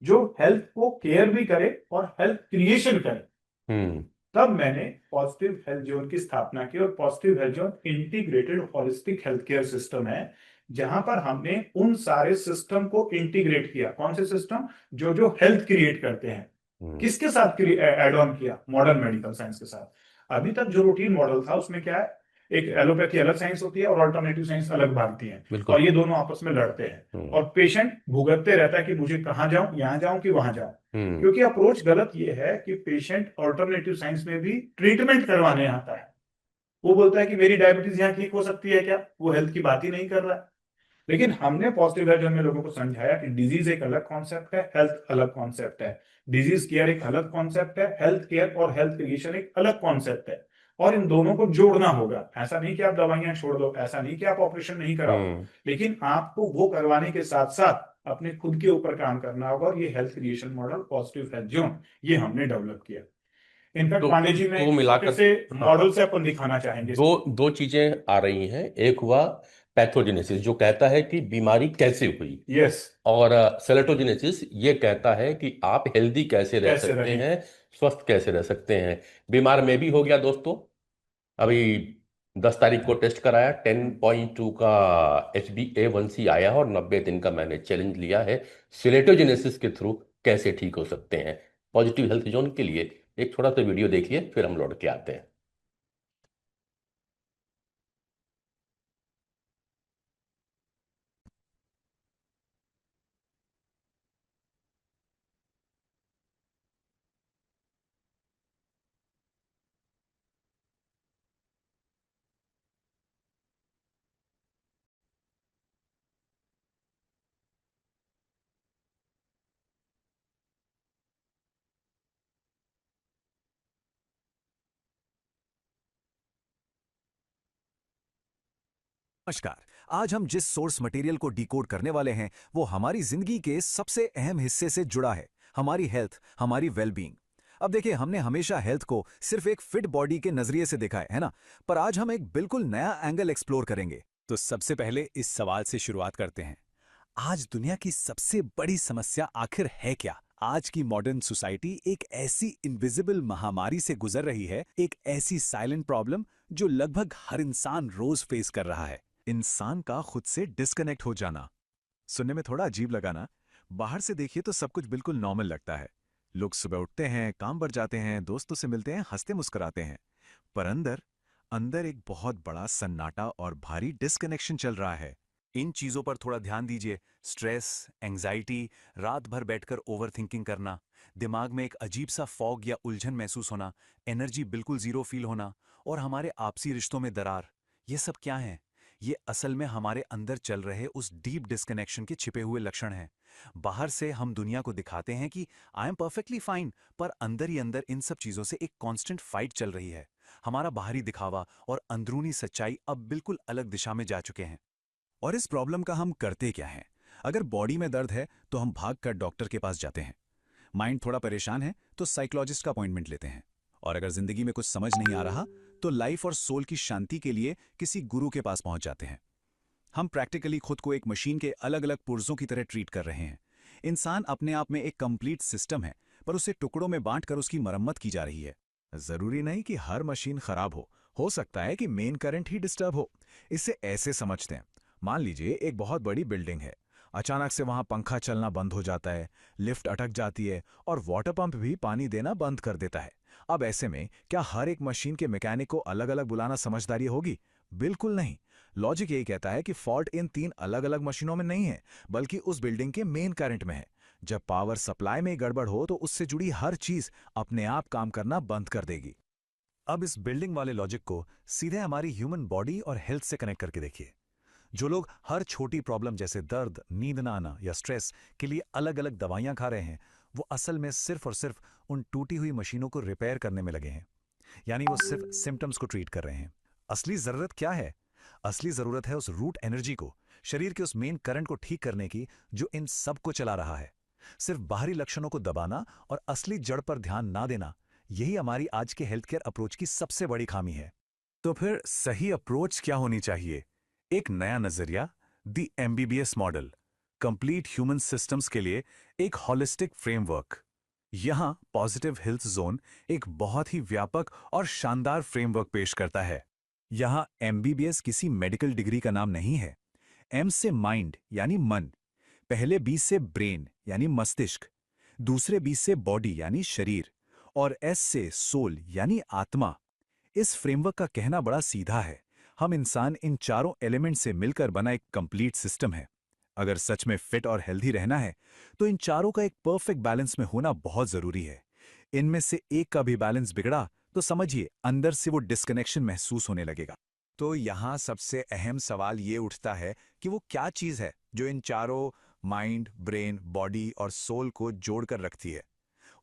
जो हेल्थ को केयर भी करे और हेल्थ क्रिएशन करे। हम्म। तब मैंने पॉजिटिव हेल्थ जोन की स्थापना की। और positive health zone integrated holistic health care system है, जहां पर हमने उन सारे सिस्टम को इंटीग्रेट किया। कौन से सिस्टम? जो जो हेल्थ क्रिएट करते हैं। हम्म। किसके साथ एड ऑन किया? मॉडर्न मेडिकल साइंस के साथ। अभी तक जो रूटीन मॉडल था उसमें क्या है, एक एलोपैथी अलग साइंस होती है और अल्टरनेटिव साइंस अलग भागती है, और बिल्कुल। ये दोनों आपस में लड़ते हैं। हम्म। और पेशेंट भुगतते रहता है कि मुझे कहाँ जाऊं, यहां जाऊं कि वहां जाऊं। हम्म। क्योंकि अप्रोच गलत ये है कि पेशेंट अल्टरनेटिव साइंस में भी ट्रीटमेंट करवाने आता है। वो बोलता है कि मेरी डायबिटीज यहाँ ठीक हो सकती है क्या, वो हेल्थ की बात ही नहीं कर रहा है। लेकिन हमने पॉजिटिव हेल्थ में लोगों को समझाया कि डिजीज एक अलग कॉन्सेप्ट है, हेल्थ अलग कॉन्सेप्ट है। डिजीज केयर एक अलग कॉन्सेप्ट है, हेल्थ केयर और हेल्थ क्रिएशन एक अलग कॉन्सेप्ट है। और इन दोनों को जोड़ना होगा। ऐसा नहीं कि आप दवाइयां छोड़ दो, ऐसा नहीं कि आप ऑपरेशन नहीं कराओ, हम्म। लेकिन आपको वो करवाने के साथ साथ अपने खुद के ऊपर काम करना होगा। और ये health creation model positive health zone, ये हमने डेवलप किया। इनफैक्ट तो पांडे जी में तो एक छोटे मिलाकर, से हाँ, मॉडल से अपन दिखाना चाहेंगे दो इसको। दो चीजें आ रही हैं। एक हुआ पैथोजेनेसिस जो कहता है कि बीमारी कैसे हुई, यस। और सेलेटोजेनेसिस ये कहता है कि आप हेल्दी कैसे रह कैसे सकते रहें। हैं, स्वस्थ कैसे रह सकते हैं। बीमार मैं भी हो गया दोस्तों। अभी 10 तारीख को टेस्ट कराया, 10.2 का HbA1c आया और 90 दिन का मैंने चैलेंज लिया है सिलेटोजेनेसिस के थ्रू कैसे ठीक हो सकते हैं। पॉजिटिव हेल्थ जोन के लिए एक छोटा सा वीडियो देखिए, फिर हम लौट के आते हैं। नमस्कार। आज हम जिस सोर्स मटेरियल को डिकोड करने वाले हैं वो हमारी जिंदगी के सबसे अहम हिस्से से जुड़ा है, हमारी हेल्थ, हमारी वेलबींग। अब देखिए, हमने हमेशा हेल्थ को सिर्फ एक फिट बॉडी के नजरिए से देखा है ना? पर आज हम एक बिल्कुल नया एंगल एक्सप्लोर करेंगे। तो सबसे पहले इस सवाल से शुरुआत करते हैं, आज दुनिया की सबसे बड़ी समस्या आखिर है क्या? आज की मॉडर्न सोसाइटी एक ऐसी इनविजिबल महामारी से गुजर रही है, एक ऐसी साइलेंट प्रॉब्लम जो लगभग हर इंसान रोज फेस कर रहा है। इंसान का खुद से डिस्कनेक्ट हो जाना। सुनने में थोड़ा अजीब लगा ना? बाहर से देखिए तो सब कुछ बिल्कुल नॉर्मल लगता है। लोग सुबह उठते हैं, काम पर जाते हैं, दोस्तों से मिलते हैं, हंसते मुस्कुराते हैं। पर अंदर अंदर एक बहुत बड़ा सन्नाटा और भारी डिस्कनेक्शन चल रहा है। इन चीजों पर थोड़ा ध्यान दीजिए। स्ट्रेस, एंजाइटी, रात भर बैठकर ओवरथिंकिंग करना, दिमाग में एक अजीब सा फॉग या उलझन महसूस होना, एनर्जी बिल्कुल जीरो फील होना और हमारे आपसी रिश्तों में दरार। ये सब क्या है? ये असल में हमारे अंदर चल रहे उस डीप डिस्कनेक्शन के छिपे हुए लक्षण हैं। बाहर से हम दुनिया को दिखाते हैं कि आई एम परफेक्टली फाइन, पर अंदर ही अंदर इन सब चीजों से एक कांस्टेंट फाइट चल रही है। हमारा बाहरी दिखावा और अंदरूनी सच्चाई अब बिल्कुल अलग दिशा में जा चुके हैं। और इस प्रॉब्लम का हम करते क्या हैं? अगर बॉडी में दर्द है तो हम भागकर डॉक्टर के पास जाते हैं। माइंड थोड़ा परेशान है तो साइकोलॉजिस्ट का अपॉइंटमेंट लेते हैं। और अगर जिंदगी में कुछ समझ नहीं आ रहा तो लाइफ और सोल की शांति के लिए किसी गुरु के पास पहुंच जाते हैं। हम प्रैक्टिकली खुद को एक मशीन के अलग अलग पुर्जों की तरह ट्रीट कर रहे हैं। इंसान अपने आप में एक कंप्लीट सिस्टम है, पर उसे टुकड़ों में बांटकर उसकी मरम्मत की जा रही है। जरूरी नहीं कि हर मशीन खराब हो सकता है कि मेन करंट ही डिस्टर्ब हो। इसे ऐसे समझते हैं। मान लीजिए एक बहुत बड़ी बिल्डिंग है। अचानक से वहां पंखा चलना बंद हो जाता है, लिफ्ट अटक जाती है और वाटर पंप भी पानी देना बंद कर देता है। अब ऐसे में क्या हर एक मशीन के मैकेनिक को अलग अलग बुलाना समझदारी होगी? बिल्कुल नहीं। लॉजिक यही कहता है कि फॉल्ट इन 3 अलग अलग मशीनों में नहीं है, बल्कि उस बिल्डिंग के मेन करंट में है। जब पावर सप्लाई में गड़बड़ हो तो उससे जुड़ी हर चीज अपने आप काम करना बंद कर देगी। अब इस बिल्डिंग वाले लॉजिक को सीधे हमारी ह्यूमन बॉडी और हेल्थ से कनेक्ट करके देखिए। जो लोग हर छोटी प्रॉब्लम जैसे दर्द, नींद ना आना या स्ट्रेस के लिए अलग अलग दवाइयां खा रहे हैं, वो असल में सिर्फ और सिर्फ उन टूटी हुई मशीनों को रिपेयर करने में लगे हैं। यानी वो सिर्फ सिम्टम्स को ट्रीट कर रहे हैं। असली जरूरत क्या है? असली जरूरत है उस रूट एनर्जी को, शरीर के उस मेन करंट को ठीक करने की, जो इन सब को चला रहा है। सिर्फ बाहरी लक्षणों को दबाना और असली जड़ पर ध्यान ना देना, यही हमारी आज के हेल्थ केयर अप्रोच की सबसे बड़ी खामी है। तो फिर सही अप्रोच क्या होनी चाहिए? एक नया नजरिया, the MBBS model, complete human systems के लिए एक हॉलिस्टिक फ्रेमवर्क। यहां पॉजिटिव हेल्थ जोन एक बहुत ही व्यापक और शानदार फ्रेमवर्क पेश करता है। यहां एमबीबीएस किसी मेडिकल डिग्री का नाम नहीं है। एम से माइंड यानी मन, पहले बी से ब्रेन यानी मस्तिष्क, दूसरे बी से बॉडी यानी शरीर और एस से सोल यानी आत्मा। इस फ्रेमवर्क का कहना बड़ा सीधा है। हम इंसान इन चारों एलिमेंट से मिलकर बना एक कंप्लीट सिस्टम है। अगर सच में फिट और हेल्दी रहना है तो इन चारों का एक परफेक्ट बैलेंस में होना बहुत जरूरी है। इनमें से एक का भी बैलेंस बिगड़ा तो समझिए अंदर से वो डिस्कनेक्शन महसूस होने लगेगा। तो यहां सबसे अहम सवाल ये उठता है कि वो क्या चीज है जो इन चारों, माइंड, ब्रेन, बॉडी और सोल को जोड़कर रखती है।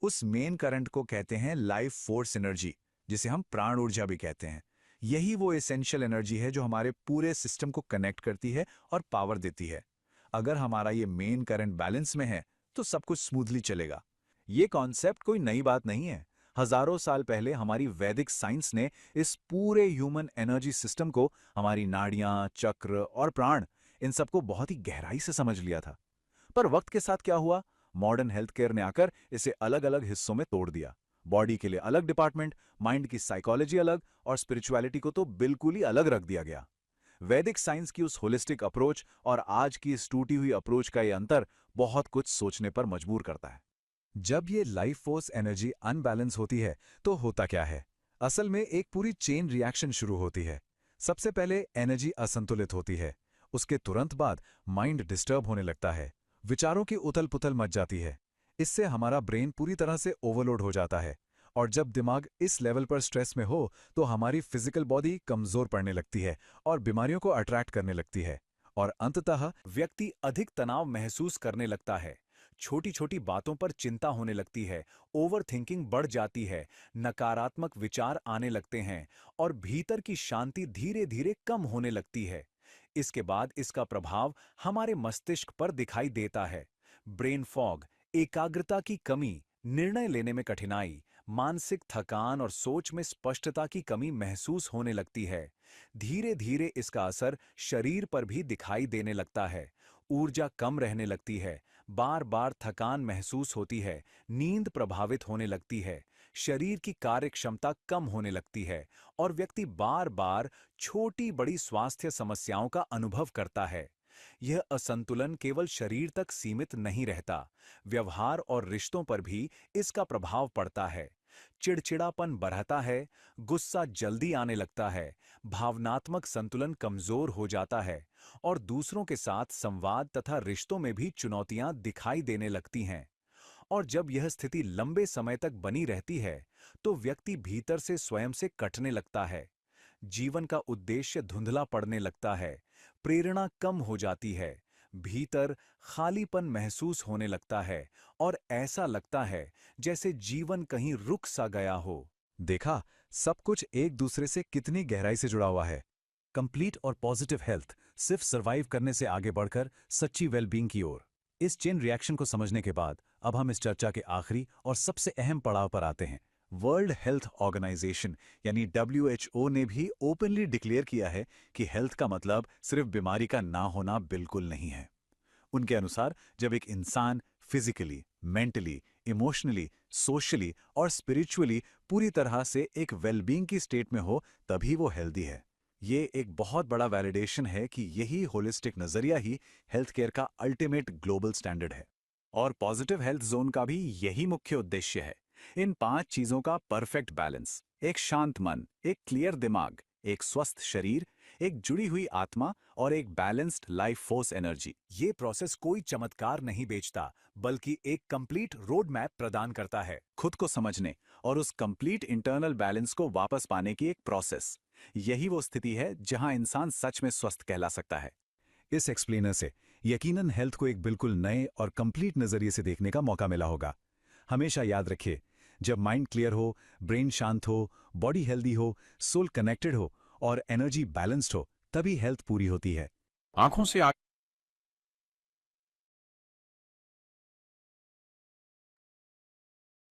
उस मेन करंट को कहते हैं लाइफ फोर्स एनर्जी, जिसे हम प्राण ऊर्जा भी कहते हैं। यही वो एसेंशियल एनर्जी है जो हमारे पूरे सिस्टम को कनेक्ट करती है और पावर देती है। अगर हमारा ये मेन करंट बैलेंस में है तो सब कुछ स्मूथली चलेगा। ये कॉन्सेप्ट कोई नई बात नहीं है। हजारों साल पहले हमारी वैदिक साइंस ने इस पूरे ह्यूमन एनर्जी सिस्टम को, हमारी नाड़ियां, चक्र और प्राण, इन सबको बहुत ही गहराई से समझ लिया था। पर वक्त के साथ क्या हुआ? मॉडर्न हेल्थ केयर ने आकर इसे अलग अलग हिस्सों में तोड़ दिया। बॉडी के लिए अलग डिपार्टमेंट, माइंड की साइकोलॉजी अलग और स्पिरिचुअलिटी को तो बिल्कुल ही अलग रख दिया गया। वैदिक साइंस की उस होलिस्टिक अप्रोच और आज की इस टूटी हुई अप्रोच का ये अंतर बहुत कुछ सोचने पर मजबूर करता है। जब ये लाइफ फोर्स एनर्जी अनबैलेंस होती है तो होता क्या है? असल में एक पूरी चेन रिएक्शन शुरू होती है। सबसे पहले एनर्जी असंतुलित होती है। उसके तुरंत बाद माइंड डिस्टर्ब होने लगता है। विचारों की उथल पुथल मच जाती है। इससे हमारा ब्रेन पूरी तरह से ओवरलोड हो जाता है। और जब दिमाग इस लेवल पर स्ट्रेस में हो तो हमारी फिजिकल बॉडी कमजोर पड़ने लगती है और बीमारियों को अट्रैक्ट करने लगती है। और अंततः व्यक्ति अधिक तनाव महसूस करने लगता है। छोटी छोटी बातों पर चिंता होने लगती है, ओवर थिंकिंग बढ़ जाती है, नकारात्मक विचार आने लगते हैं और भीतर की शांति धीरे धीरे कम होने लगती है। इसके बाद इसका प्रभाव हमारे मस्तिष्क पर दिखाई देता है। ब्रेन फॉग, एकाग्रता की कमी, निर्णय लेने में कठिनाई, मानसिक थकान और सोच में स्पष्टता की कमी महसूस होने लगती है। धीरे धीरे इसका असर शरीर पर भी दिखाई देने लगता है। ऊर्जा कम रहने लगती है, बार बार थकान महसूस होती है, नींद प्रभावित होने लगती है, शरीर की कार्य क्षमता कम होने लगती है और व्यक्ति बार बार छोटी बड़ी स्वास्थ्य समस्याओं का अनुभव करता है। यह असंतुलन केवल शरीर तक सीमित नहीं रहता, व्यवहार और रिश्तों पर भी इसका प्रभाव पड़ता है। चिड़चिड़ापन बढ़ता है, गुस्सा जल्दी आने लगता है, भावनात्मक संतुलन कमजोर हो जाता है और दूसरों के साथ संवाद तथा रिश्तों में भी चुनौतियां दिखाई देने लगती हैं। और जब यह स्थिति लंबे समय तक बनी रहती है, तो व्यक्ति भीतर से स्वयं से कटने लगता है। जीवन का उद्देश्य धुंधला पड़ने लगता है, प्रेरणा कम हो जाती है, भीतर खालीपन महसूस होने लगता है और ऐसा लगता है जैसे जीवन कहीं रुक सा गया हो। देखा, सब कुछ एक दूसरे से कितनी गहराई से जुड़ा हुआ है। कंप्लीट और पॉजिटिव हेल्थ सिर्फ सरवाइव करने से आगे बढ़कर सच्ची वेलबींग की ओर। इस चेन रिएक्शन को समझने के बाद अब हम इस चर्चा के आखिरी और सबसे अहम पड़ाव पर आते हैं। वर्ल्ड हेल्थ ऑर्गेनाइजेशन यानी WHO ने भी ओपनली डिक्लेयर किया है कि हेल्थ का मतलब सिर्फ बीमारी का ना होना बिल्कुल नहीं है। उनके अनुसार जब एक इंसान फिजिकली, मेंटली, इमोशनली, सोशली और स्पिरिचुअली पूरी तरह से एक वेलबींग की स्टेट में हो, तभी वो हेल्दी है। ये एक बहुत बड़ा वैलिडेशन है कि यही होलिस्टिक नजरिया ही हेल्थ केयर का अल्टीमेट ग्लोबल स्टैंडर्ड है। और पॉजिटिव हेल्थ जोन का भी यही मुख्य उद्देश्य है। इन 5 चीजों का परफेक्ट बैलेंस, एक शांत मन, एक क्लियर दिमाग, एक स्वस्थ शरीर, एक जुड़ी हुई आत्मा और एक बैलेंस्ड लाइफ फोर्स एनर्जी। ये प्रोसेस कोई चमत्कार नहीं बेचता, बल्कि एक कंप्लीट रोड मैप प्रदान करता है, खुद को समझने और उस कंप्लीट इंटरनल बैलेंस को वापस पाने की एक प्रोसेस। यही वो स्थिति है जहां इंसान सच में स्वस्थ कहला सकता है। इस एक्सप्लेनर से यकीनन हेल्थ को एक बिल्कुल नए और कंप्लीट नजरिए से देखने का मौका मिला होगा। हमेशा याद रखिए, जब माइंड क्लियर हो, ब्रेन शांत हो, बॉडी हेल्दी हो, सोल कनेक्टेड हो और एनर्जी बैलेंस्ड हो, तभी हेल्थ पूरी होती है। आंखों से आगे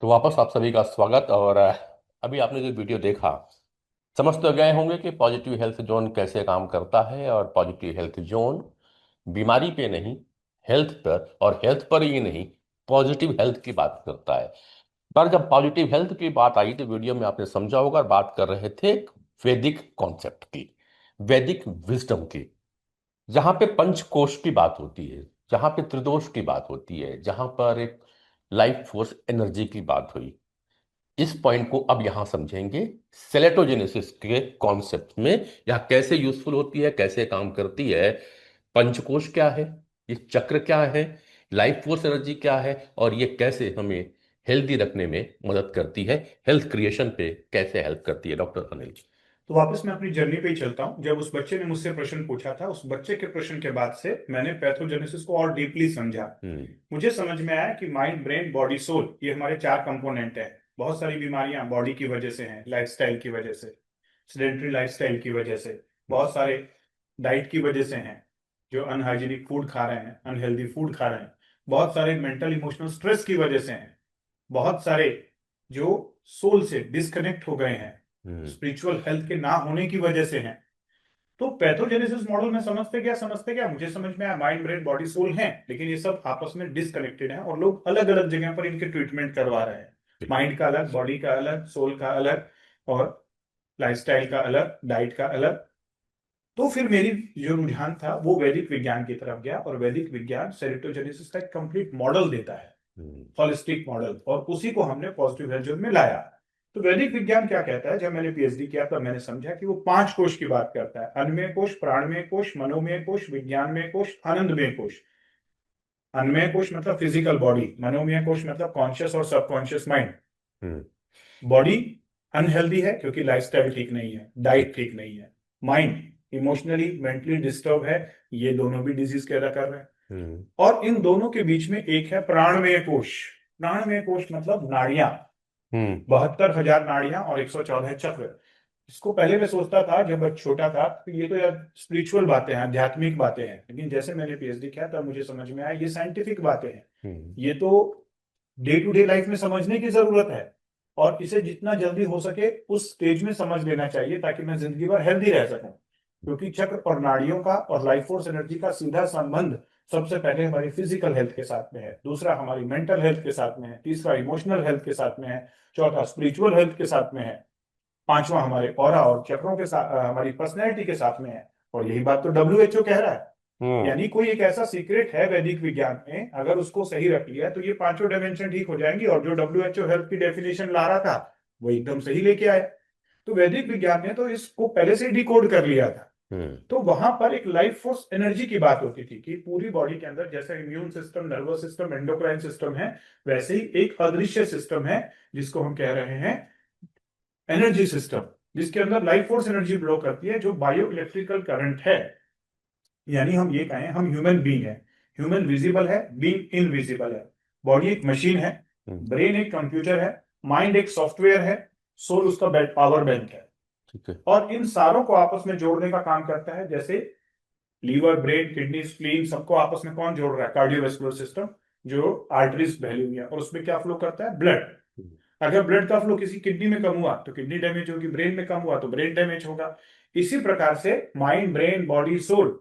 तो वापस आप सभी का स्वागत। और अभी आपने जो वीडियो देखा, समझ तो गए होंगे कि पॉजिटिव हेल्थ जोन कैसे काम करता है। और पॉजिटिव हेल्थ जोन बीमारी पे नहीं, हेल्थ पर, और हेल्थ पर ही नहीं, पॉजिटिव हेल्थ की बात करता है। पर जब पॉजिटिव हेल्थ की बात आई तो वीडियो में आपने समझा होगा, बात कर रहे थे एक वैदिक कॉन्सेप्ट की, वैदिक विजडम की, जहां पे पंचकोश की बात होती है, जहां पे त्रिदोष की बात होती है, जहां पर एक लाइफ फोर्स एनर्जी की बात हुई। इस पॉइंट को अब यहां समझेंगे सेलेटोजेनेसिस के कॉन्सेप्ट में, यह कैसे यूजफुल होती है, कैसे काम करती है, पंचकोश क्या है, ये चक्र क्या है, लाइफ फोर्स एनर्जी क्या है, और ये कैसे हमें हेल्दी रखने में मदद करती है, हेल्थ क्रिएशन पे कैसे हेल्प करती है। डॉक्टर अनिल जी। तो वापस मैं अपनी जर्नी पे ही चलता हूँ। जब उस बच्चे ने मुझसे प्रश्न पूछा था, उस बच्चे के प्रश्न के बाद से मैंने पैथोजेनेसिस को और डीपली समझा। मुझे समझ में आया कि माइंड, ब्रेन, बॉडी, सोल, ये हमारे 4 कंपोनेंट है। बहुत सारी बीमारियां बॉडी की वजह से हैं, लाइफस्टाइल की वजह से, सेडेंटरी लाइफस्टाइल की वजह से, बहुत सारे डाइट की वजह से हैं, जो अनहाइजीनिक फूड खा रहे हैं, अनहेल्दी फूड खा रहे हैं, बहुत सारे मेंटल इमोशनल स्ट्रेस की वजह से हैं, बहुत सारे जो सोल से डिस्कनेक्ट हो गए हैं, स्पिरिचुअल हेल्थ के ना होने की वजह से हैं। तो पैथोजेनेसिस मॉडल में समझते क्या मुझे समझ में आया, माइंड, ब्रेन, बॉडी, सोल हैं, लेकिन ये सब आपस में डिस्कनेक्टेड हैं और लोग अलग अलग जगह पर इनके ट्रीटमेंट करवा रहे हैं। माइंड का अलग, बॉडी का अलग, सोल का अलग, और लाइफस्टाइल का अलग, डाइट का अलग। तो फिर मेरी जो रुझान था वो वैदिक विज्ञान की तरफ गया, और वैदिक विज्ञान सेरोटोजेनेसिस का एक कंप्लीट मॉडल देता है, होलिस्टिक मॉडल, और उसी को हमने पॉजिटिव हेल्थ जोन में लाया। तो वैदिक विज्ञान क्या कहता है, जब मैंने पीएचडी किया तब मैंने समझा कि वो 5 कोश की बात करता है: अन्नमय कोश, प्राणमय कोश, मनोमय कोश, विज्ञानमय कोश, आनंदमय कोश। अन्नमय कोश मतलब फिजिकल बॉडी, मनोमय कोश मतलब कॉन्शियस और सबकॉन्शियस माइंड। बॉडी अनहेल्दी है क्योंकि लाइफस्टाइल ठीक नहीं है, डाइट ठीक नहीं है। माइंड इमोशनली, मेंटली डिस्टर्ब है, ये दोनों भी डिजीज पैदा कर रहे हैं। और इन दोनों के बीच में एक है प्राणमय कोश। प्राणमय कोश मतलब नाड़ियां, 72,000 नाड़ियां और 114 चक्र। इसको पहले मैं सोचता था जब मैं छोटा था कि ये तो यार स्पिरिचुअल बातें हैं, आध्यात्मिक बातें हैं, लेकिन जैसे मैंने पीएचडी किया तब मुझे समझ में आया ये साइंटिफिक बातें हैं। ये तो डे टू डे लाइफ में समझने की जरूरत है, और इसे जितना जल्दी हो सके उस स्टेज में समझ लेना चाहिए ताकि मैं जिंदगी भर हेल्दी रह सकूं। क्योंकि चक्र और नाड़ियों का और लाइफ फोर्स एनर्जी का सीधा संबंध सबसे पहले हमारी फिजिकल हेल्थ के साथ में है, दूसरा हमारी मेंटल हेल्थ के साथ में है, तीसरा इमोशनल हेल्थ के साथ में है, चौथा स्पिरिचुअल हेल्थ के साथ में है, पांचवा हमारे ऑरा और चक्रों के साथ, हमारी पर्सनैलिटी के साथ में है। और यही बात तो डब्ल्यूएचओ कह रहा है। हम्म। यानी कोई एक ऐसा सीक्रेट है वैदिक विज्ञान में, अगर उसको सही रख लिया तो ये पांचों डायमेंशन ठीक हो जाएंगी। और जो डब्ल्यूएचओ हेल्थ की डेफिनेशन ला रहा था वो एकदम सही लेके आया। तो वैदिक विज्ञान ने तो इसको पहले से डिकोड कर लिया था। हम्म। तो वहां पर एक लाइफ फोर्स एनर्जी की बात होती थी कि पूरी बॉडी के अंदर जैसे immune system, nervous system, endocrine system है, वैसे ही एक अदृश्य सिस्टम है जिसको हम कह रहे हैं एनर्जी सिस्टम, जिसके अंदर लाइफ फोर्स एनर्जी फ्लो करती है, जो बायो इलेक्ट्रिकल करंट है। यानी हम ये कहें हम ह्यूमन बीइंग है, ह्यूमन विजिबल है, बीइंग इनविजिबल है। बॉडी एक मशीन है, ब्रेन एक कंप्यूटर है, माइंड एक सॉफ्टवेयर है, सोल उसका पावर बैंक है। ठीक है। और इन सारों को आपस में जोड़ने का काम करता है। जैसे लीवर, ब्रेन, किडनी, स्प्लीन, सबको आपस में कौन जोड़ रहा है? कार्डियोवैस्कुलर सिस्टम, जो आर्टरीज बहली हुई है और उसमें क्या फ्लो करता है? ब्लड। अगर ब्लड का फ्लो किसी किडनी में कम हुआ तो किडनी डैमेज होगी, ब्रेन में कम हुआ तो ब्रेन डैमेज होगा। इसी प्रकार से माइंड, ब्रेन, बॉडी, सोल,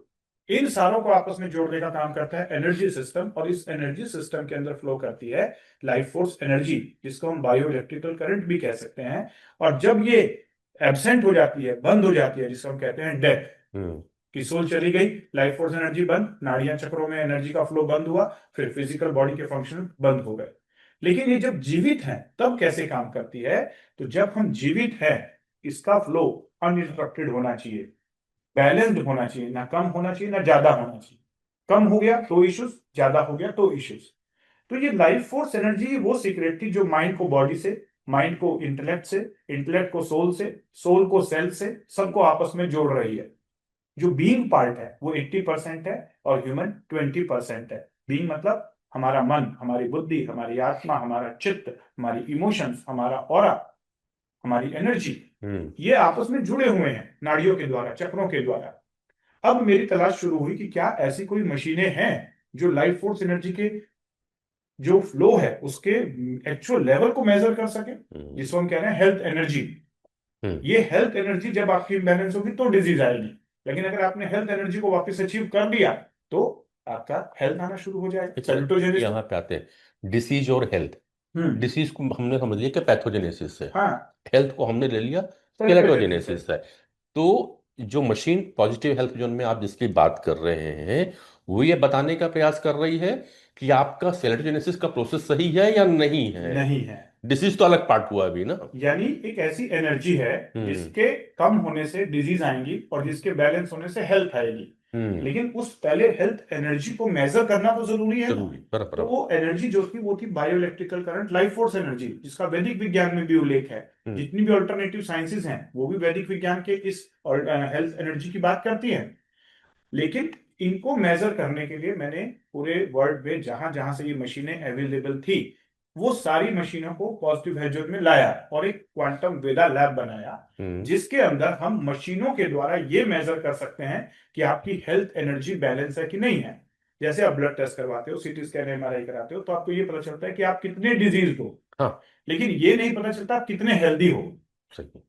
इन सारों को आपस में जोड़ने का काम करता है एनर्जी सिस्टम। और इस एनर्जी सिस्टम के अंदर फ्लो करती है लाइफ फोर्स एनर्जी, जिसको हम बायो इलेक्ट्रिकल करंट भी कह सकते हैं। और जब ये एब्सेंट हो जाती है, बंद हो जाती है, जिसको हम कहते हैं डेथ, कि सोल चली गई, लाइफ फोर्स एनर्जी बंद, नाड़ियां चक्रों में एनर्जी का फ्लो बंद हुआ, फिर फिजिकल बॉडी के फंक्शन बंद हो गए। लेकिन ये जब जीवित है तब कैसे काम करती है? तो जब हम जीवित हैं, इसका फ्लो अनडिस्ट्रक्टेड होना चाहिए, बैलेंस्ड होना चाहिए, ना कम होना चाहिए ना ज्यादा होना चाहिए। कम हो गया तो इश्यूज, ज्यादा हो गया तो इश्यूज। तो ये लाइफ फोर्स एनर्जी वो सीक्रेट थी जो माइंड को बॉडी से, माइंड को इंटेलेक्ट से, इंटेलेक्ट को सोल से, सोल को सेल से, सबको आपस में जोड़ रही है। जो बीइंग पार्ट है वो 80% है और ह्यूमन 20% है। बीइंग मतलब हमारा मन, हमारी बुद्धि, हमारी आत्मा, हमारा चित्त, हमारी इमोशंस, हमारा ऑरा, हमारी एनर्जी, ये आपस में जुड़े हुए हैं नाड़ियों के द्वारा, चक्रों के द्वारा। अब मेरी तलाश शुरू हुई कि क्या ऐसी कोई मशीनें हैं जो लाइफ फोर्स एनर्जी के जो फ्लो है उसके एक्चुअल लेवल को मेजर कर सके, जिसको हम कह रहे हैं हेल्थ एनर्जी। ये हेल्थ एनर्जी जब आपकी इम्बैलेंस होगी तो डिजीज आएगी, लेकिन अगर आपने हेल्थ एनर्जी को वापस अचीव कर लिया तो आपका हेल्थ आना शुरू हो जाएगा। सेल्यूटोजेनिस, यहाँ पे आते हैं डिसीज और हेल्थ। डिसीज को हमने समझ लिया कि पैथोजेनेसिस है, हाँ, हेल्थ को हमने ले लिया Steatogenesis स्केलेटोजेनेसिस है। तो जो मशीन पॉजिटिव हेल्थ जोन में आप जिसकी बात कर रहे हैं, वो ये बताने का प्रयास कर रही है कि आपका सेलेटोजेनेसिस का प्रोसेस सही है या नहीं है। नहीं है। डिसीज तो अलग पार्ट हुआ अभी ना। यानी एक ऐसी एनर्जी है जिसके कम होने से डिजीज आएंगी और जिसके बैलेंस होने से हेल्थ आएगी। लेकिन उस पहले हेल्थ एनर्जी को मेजर करना तो जरूरी है। जरूरी, तो वो एनर्जी जो थी वो थी bio electrical current, life force energy, जिसका वैदिक विज्ञान में भी उल्लेख है। जितनी भी अल्टरनेटिव साइंसेस हैं वो भी वैदिक विज्ञान के इस हेल्थ एनर्जी की बात करती हैं। लेकिन इनको मेजर करने के लिए मैंने पूरे वर्ल्ड में जहां जहां से ये मशीनें अवेलेबल थी वो सारी मशीनों को पॉजिटिव हेल्थ जोन में लाया और एक क्वांटम वेदा लैब बनाया, जिसके अंदर हम मशीनों के द्वारा ये मेजर कर सकते हैं कि आपकी हेल्थ एनर्जी बैलेंस है कि नहीं है। जैसे आप ब्लड टेस्ट करवाते हो, सीटी स्कैन, एमआरआई कराते हो, तो आपको ये पता चलता है कि आप कितने डिजीज हो। हाँ। लेकिन ये नहीं पता चलता आप कितने हेल्दी हो। सही।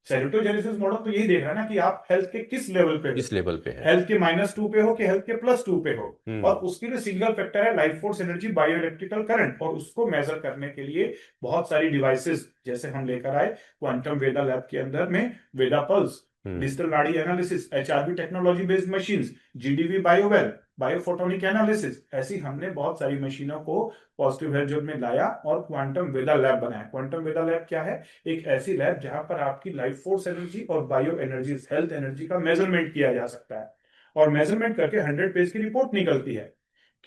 सेरोटोजेनेसिस मॉडल तो यही देख रहा है ना कि आप हेल्थ के किस लेवल पे हो, किस लेवल पे है, हेल्थ के -2 पे हो कि हेल्थ के +2 पे हो। और उसके लिए सिंगल फैक्टर है life force energy, bio electrical current. और उसको मेजर करने के लिए बहुत सारी डिवाइसेस जैसे हम लेकर आए क्वांटम वेदा लैब के अंदर में, वेदा पल्स, डिजिटल नाड़ी analysis, HRB technology based machines, GDV biowell, biophotonic analysis, ऐसी हमने बहुत सारी मशीनों को पॉजिटिव हेल्थ जोन में लाया और क्वांटम वेदा लैब बनाया। क्वांटम वेदा लैब क्या है? एक ऐसी लैब जहां पर आपकी लाइफ फोर्स एनर्जी और बायो एनर्जी, हेल्थ एनर्जी का मेजरमेंट किया जा सकता है। और मेजरमेंट करके 100 पेज की रिपोर्ट निकलती है।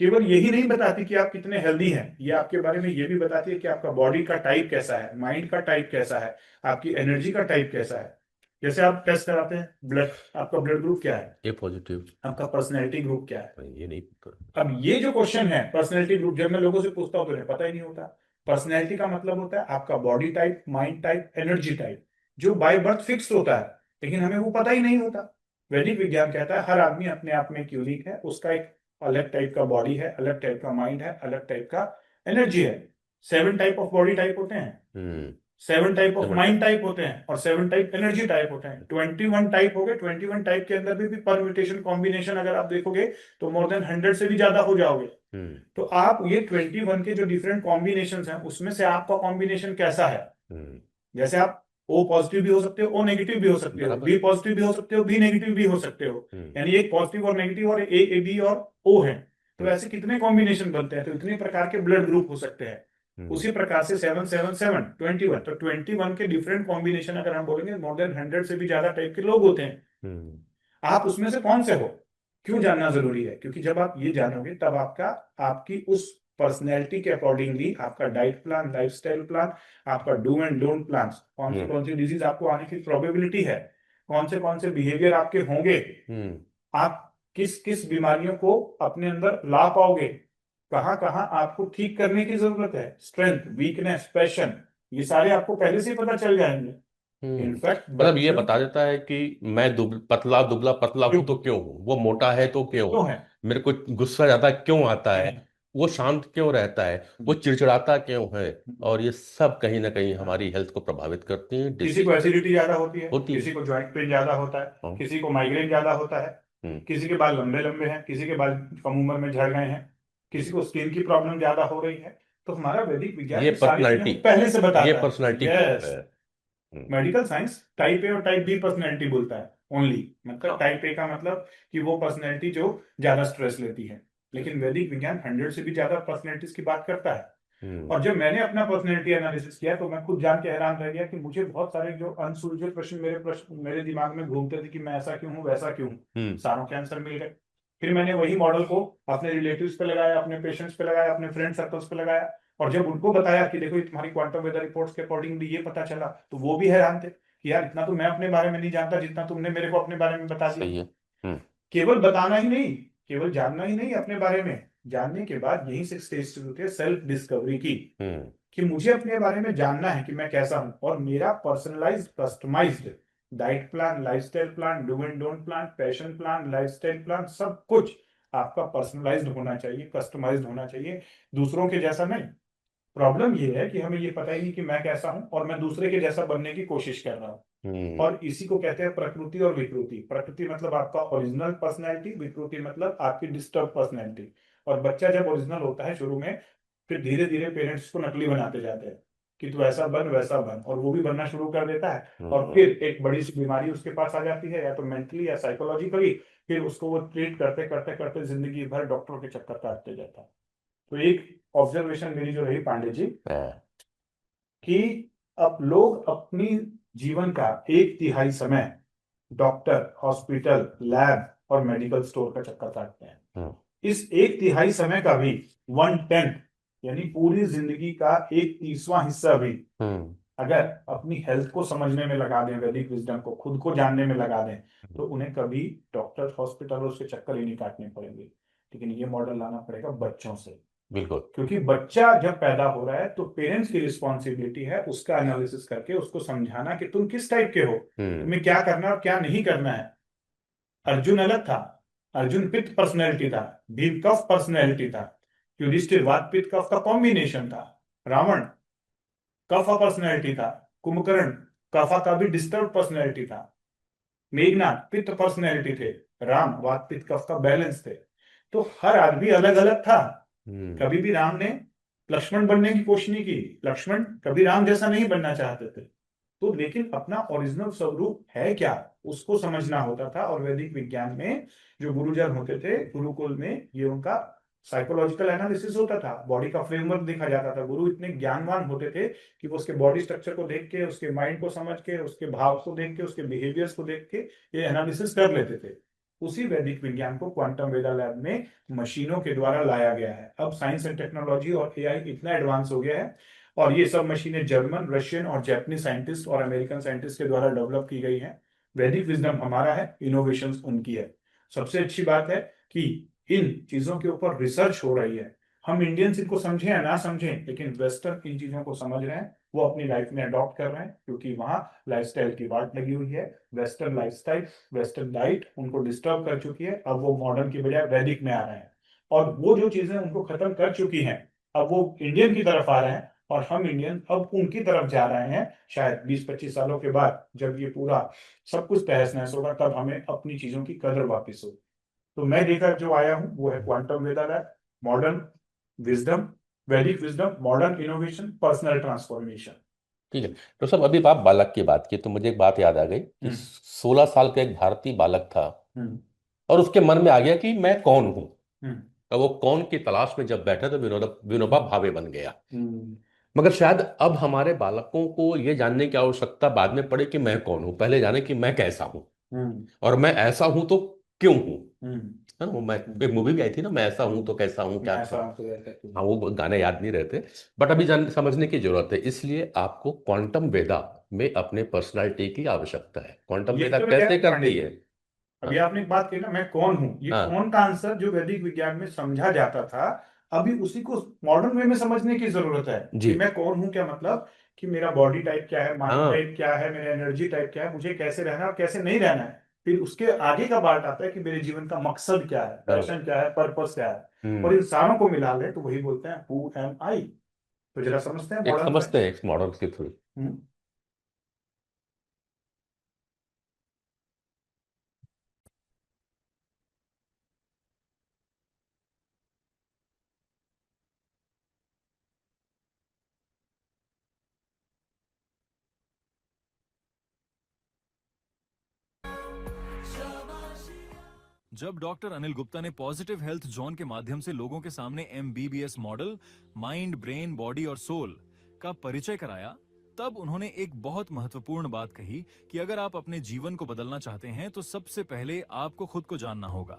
केवल यही नहीं बताती कि आप कितने हेल्दी हैं, ये आपके बारे में ये भी बताती है कि आपका बॉडी का टाइप कैसा है, माइंड का टाइप कैसा है, आपकी एनर्जी का टाइप कैसा है। जैसे आप टेस्ट कराते हैं ब्लड, आपका ब्लड ग्रुप क्या है, ए पॉजिटिव, आपका पर्सनैलिटी ग्रुप क्या है। ये नहीं पता। अब ये जो क्वेश्चन है पर्सनैलिटी ग्रुप, जब मैं लोगों से पूछता हूं तो उन्हें पता ही नहीं होता। पर्सनैलिटी का मतलब होता है आपका body type, mind type, energy type, जो बाय बर्थ फिक्स होता है, लेकिन हमें वो पता ही नहीं होता। वैदिक विज्ञान कहता है हर आदमी अपने आप में यूनिक है, उसका एक अलग टाइप का बॉडी है, अलग टाइप का माइंड है, अलग टाइप का एनर्जी है। 7 टाइप ऑफ बॉडी टाइप होते हैं, 7 type of Seven mind type होते हैं और 7 टाइप एनर्जी टाइप होते हैं। 21 टाइप हो गए। 21 टाइप के अंदर भी परम्यूटेशन कॉम्बिनेशन अगर आप देखोगे तो मोर देन 100 से भी ज्यादा हो जाओगे। हम्म तो आप ये 21 के जो डिफरेंट कॉम्बिनेशन हैं उसमें से आपका कॉम्बिनेशन कैसा है। हम्म जैसे आप ओ पॉजिटिव भी हो सकते हो, ओ नेगेटिव भी हो सकते हो, बराबर बी है। पॉजिटिव भी हो सकते हो, बी नेगेटिव भी हो सकते हो। हम्म यानी एक पॉजिटिव और नेगेटिव और ए बी और ओ है। तो हम्म ऐसे कितने कॉम्बिनेशन बनते हैं, तो इतने प्रकार के ब्लड ग्रुप हो सकते हैं। हम्म उसी प्रकार से 777 21, तो 21 के डिफरेंट कॉम्बिनेशन अगर हम बोलेंगे मोर देन 100 से भी ज्यादा टाइप के लोग होते हैं। हम्म आप उसमें से कौन से हो, क्यों जानना जरूरी है, क्योंकि जब आप ये जानोगे तब आपका आपकी उस पर्सनैलिटी के अकॉर्डिंगली आपका डाइट प्लान, लाइफस्टाइल प्लान, आपका डू एंड डोंट प्लान, हम्म कौन सी डिजीज आपको आने की प्रोबेबिलिटी है, कौन से बिहेवियर आपके होंगे, हम्म आप किस किस बीमारियों को अपने अंदर ला पाओगे, कहाँ कहाँ आपको ठीक करने की जरूरत है, स्ट्रेंथ, वीकनेस, पैशन, ये सारे आपको पहले से ही पता चल जाएंगे। इनफैक्ट मतलब ये बच्चों बता देता है कि मैं पतला दुबला पतला हूं क्यों तो क्यों हूं, वो मोटा है तो क्यों, क्यों है। मेरे को गुस्सा ज्यादा क्यों आता है, वो शांत क्यों रहता है, वो चिड़चिड़ाता क्यों है। और ये सब कहीं ना कहीं हमारी हेल्थ को प्रभावित करती हैं, किसी को डिसीज एसिडिटी ज्यादा होती है, होती है। किसी को जॉइंट पेन ज्यादा होता है, हाँ। किसी को माइग्रेन ज्यादा होता है, हम्म किसी के बाल लंबे लंबे हैं, किसी के बाल कम उम्र में झड़ गए हैं, किसी को स्किन की प्रॉब्लम ज्यादा हो रही है। तो हमारा वैदिक विज्ञान ये ये सारी चीजों पर्सनालिटी को पहले से ये बताता है। पर्सनालिटी है। Yes, hmm, medical science type A और टाइप बी पर्सनैलिटी बोलता है ओनली। मतलब हाँ। टाइप ए का मतलब कि वो पर्सनैलिटी जो ज्यादा स्ट्रेस लेती है, लेकिन वैदिक विज्ञान 100 से भी ज्यादा पर्सनैलिटीज की बात करता है। हम्म और जब मैंने अपना पर्सनैलिटी एनालिसिस किया तो मैं खुद जान के हैरान रह गया कि मुझे बहुत सारे जो अनसुलझे प्रश्न मेरे दिमाग में घूमते थे कि मैं ऐसा क्यों हूँ, वैसा क्यों हूँ, हम्म सारों के आंसर मिल गए। फिर मैंने वही मॉडल को अपने रिलेटिव्स पे लगाया, अपने पेशेंट्स पे लगाया, अपने फ्रेंड सर्कल्स पे लगाया, और जब उनको बताया कि देखो ये तुम्हारी क्वांटम वेदर रिपोर्ट्स के अकॉर्डिंगली ये पता चला, तो वो भी हैरान थे कि यार इतना तो मैं अपने बारे में नहीं जानता जितना तुमने मेरे को अपने बारे में बता दिया। सही है। केवल बताना ही नहीं, केवल जानना ही नहीं अपने बारे में, जानने के बाद यही से स्टेज होती है सेल्फ डिस्कवरी की, हम्म कि मुझे अपने बारे में जानना है कि मैं कैसा हूं, और मेरा personalised customised diet plan, lifestyle plan, do and don't plan, passion plan, lifestyle plan, सब कुछ आपका पर्सनलाइज्ड होना चाहिए, कस्टमाइज्ड होना चाहिए, दूसरों के जैसा नहीं। प्रॉब्लम ये है कि हमें ये पता ही नहीं कि मैं कैसा हूं और मैं दूसरे के जैसा बनने की कोशिश कर रहा हूं। हम्म और इसी को कहते हैं प्रकृति और विकृति। प्रकृति मतलब आपका ओरिजिनल पर्सनैलिटी, विकृति मतलब आपकी डिस्टर्ब पर्सनैलिटी। और बच्चा जब ओरिजिनल होता है शुरू में, फिर धीरे धीरे पेरेंट्स को नकली बनाते जाते हैं कि तू ऐसा बन वैसा बन, और वो भी बनना शुरू कर देता है। और फिर एक बड़ी सी बीमारी उसके पास आ जाती है, या तो मेंटली या साइकोलॉजिकली, फिर उसको वो ट्रीट करते करते करते जिंदगी भर डॉक्टरों के चक्कर काटते जाता है। तो एक ऑब्जर्वेशन मेरी जो रही पांडे जी, हाँ, कि अब लोग अपनी जीवन का 1/3 समय डॉक्टर, हॉस्पिटल, लैब और मेडिकल स्टोर का चक्कर काटते हैं। हम्म इस 1/3 समय का भी 1/10 यानी पूरी जिंदगी का 1/30वां हिस्सा भी हम्म अगर अपनी हेल्थ को समझने में लगा दें, वैदिक विजडम को खुद को जानने में लगा दें, तो उन्हें कभी डॉक्टर, हॉस्पिटलों से चक्कर ही नहीं काटने पड़ेंगे। लेकिन ये मॉडल लाना पड़ेगा बच्चों से, बिल्कुल। क्योंकि बच्चा जब पैदा हो रहा है तो पेरेंट्स की रिस्पॉन्सिबिलिटी है उसका एनालिसिस करके उसको समझाना कि तुम किस टाइप के हो, हम्म तुम्हें क्या करना है और क्या नहीं करना है। अर्जुन अलग था, अर्जुन पित्त पर्सनैलिटी था, भीम कफ पर्सनैलिटी था, युधिष्ठिर वात पित्त कफ का कॉम्बिनेशन था, रावण कफा पर्सनैलिटी था, कुंभकर्ण कफा का भी डिस्टर्ब पर्सनैलिटी था, मेघनाथ पित्त पर्सनैलिटी थे, राम वात पित्त कफ का बैलेंस थे। तो हर आदमी अलग अलग था। हम्म कभी भी राम ने लक्ष्मण बनने की कोशिश नहीं की, लक्ष्मण कभी राम जैसा नहीं बनना चाहते थे। तो लेकिन अपना ओरिजिनल स्वरूप है क्या, उसको समझना होता था। और वैदिक विज्ञान में जो गुरुजन होते थे गुरुकुल में, ये उनका साइकोलॉजिकल एनालिसिस होता था, बॉडी का फ्रेमवर्क देखा जाता था। गुरु इतने ज्ञानवान होते थे कि वो उसके बॉडी स्ट्रक्चर को देख के, उसके माइंड को समझ के, उसके भाव को देख के, उसके बिहेवियर्स को देख के ये एनालिसिस कर लेते थे। उसी वैदिक विज्ञान को क्वांटम वेदा लैब में मशीनों के द्वारा लाया गया है। अब साइंस एंड टेक्नोलॉजी और एआई इतना एडवांस हो गया है, और ये सब मशीनें जर्मन, रशियन और जापानीज साइंटिस्ट और अमेरिकन साइंटिस्ट के द्वारा डेवलप की गई हैं। वैदिक विजडम हमारा है, इनोवेशंस उनकी है। सबसे अच्छी बात है कि इन चीजों के ऊपर रिसर्च हो रही है। हम इंडियंस इनको समझें या ना समझें, लेकिन वेस्टर्न इन चीजों को समझ रहे हैं, वो अपनी लाइफ में अडॉप्ट कर रहे हैं, क्योंकि वहां लाइफस्टाइल की बात लगी हुई है। वेस्टर्न लाइफस्टाइल, वेस्टर्न डाइट उनको डिस्टर्ब कर चुकी है। अब वो मॉडर्न की बजाय वैदिक में आ रहे हैं, और वो जो चीजें उनको खत्म कर चुकी हैं, अब वो इंडियन की तरफ आ रहे हैं। और हम इंडियन अब उनकी तरफ जा रहे हैं। शायद 20-25 सालों के बाद जब ये पूरा सब कुछ तहस नहस होगा, तब हमें अपनी चीजों की कदर वापस हो। तो मैं लेकर जो आया हूँ वो है क्वांटम वेदा लैब, मॉडर्न विजडम, वैदिक wisdom, modern innovation, personal transformation. ठीक है। तो सब अभी आप बालक की बात की तो मुझे एक बात याद आ गई कि 16 साल का एक भारतीय बालक था और उसके मन में आ गया कि मैं कौन हूं। तो वो कौन की तलाश में जब बैठा तो विनोबा भावे बन गया। मगर शायद अब हमारे बालकों को ये जानने की आवश्यकता बाद में पड़े कि मैं कौन हूं, पहले जाने कि मैं कैसा हूं और मैं ऐसा हूं तो क्यों हूं। है ना, वो मैं एक मूवी भी आई थी ना, मैं ऐसा हूं तो कैसा हूं क्या ऐसा हाँ वो गाने याद नहीं रहते। बट अभी समझने की जरूरत है, इसलिए आपको क्वांटम वेदा में अपने पर्सनालिटी की आवश्यकता है। क्वांटम ये वेदा तो मैं कैसे कह करती है? अभी हाँ आपने एक बात कही ना, मैं कौन हूं, ये हाँ कौन का आंसर जो वैदिक विज्ञान में समझा जाता था, अभी उसी को मॉडर्न वे में समझने की जरूरत है जी कि मैं कौन हूं। क्या मतलब कि मेरा बॉडी टाइप क्या है, माइंड हाँ। टाइप क्या है, मेरा एनर्जी टाइप क्या है, मुझे कैसे रहना है और कैसे नहीं रहना है। फिर उसके आगे का पार्ट आता है कि मेरे जीवन का मकसद क्या है, हाँ। पैशन क्या है, पर्पस क्या है। और हम्म। इंसानों को मिला ले तो वही बोलते हैं हु एम आई। तो जरा समझते हैं एक मॉडर्न समझते हैं एक मॉडल के थ्रू। में। जब डॉक्टर अनिल गुप्ता ने पॉजिटिव हेल्थ जोन के माध्यम से लोगों के सामने MBBS model, mind, brain, body और सोल का परिचय कराया, तब उन्होंने एक बहुत महत्वपूर्ण बात कही कि अगर आप अपने जीवन को बदलना चाहते हैं तो सबसे पहले आपको खुद को जानना होगा,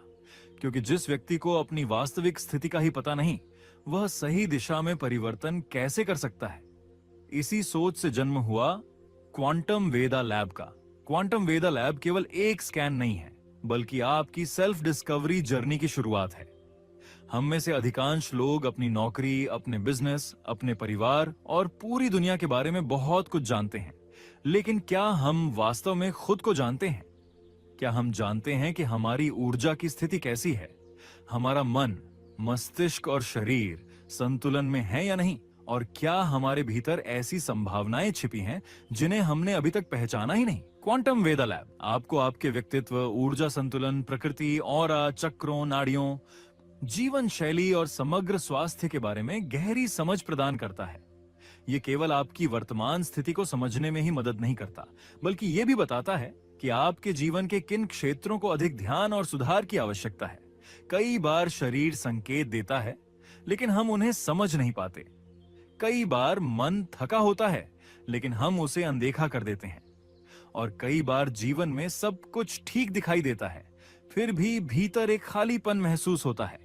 क्योंकि जिस व्यक्ति को अपनी वास्तविक स्थिति का ही पता नहीं, वह सही दिशा में परिवर्तन कैसे कर सकता है। इसी सोच से जन्म हुआ क्वांटम वेदा लैब का। क्वांटम वेदा लैब केवल एक स्कैन नहीं है, बल्कि आपकी सेल्फ डिस्कवरी जर्नी की शुरुआत है। हम में से अधिकांश लोग अपनी नौकरी, अपने बिजनेस, अपने परिवार और पूरी दुनिया के बारे में बहुत कुछ जानते हैं, लेकिन क्या हम वास्तव में खुद को जानते हैं? क्या हम जानते हैं कि हमारी ऊर्जा की स्थिति कैसी है, हमारा मन, मस्तिष्क और शरीर संतुलन में है या नहीं, और क्या हमारे भीतर ऐसी संभावनाएं छिपी हैं जिन्हें हमने अभी तक पहचाना ही नहीं? क्वांटम वेदा लैब आपको आपके व्यक्तित्व, ऊर्जा संतुलन, प्रकृति, ऑरा, चक्रों, नाड़ियों, जीवन शैली और समग्र स्वास्थ्य के बारे में गहरी समझ प्रदान करता है। ये केवल आपकी वर्तमान स्थिति को समझने में ही मदद नहीं करता, बल्कि ये भी बताता है कि आपके जीवन के किन क्षेत्रों को अधिक ध्यान और सुधार की आवश्यकता है। कई बार शरीर संकेत देता है, लेकिन हम उन्हें समझ नहीं पाते। कई बार मन थका होता है, लेकिन हम उसे अनदेखा कर देते हैं। और कई बार जीवन में सब कुछ ठीक दिखाई देता है, फिर भी भीतर एक खालीपन महसूस होता है।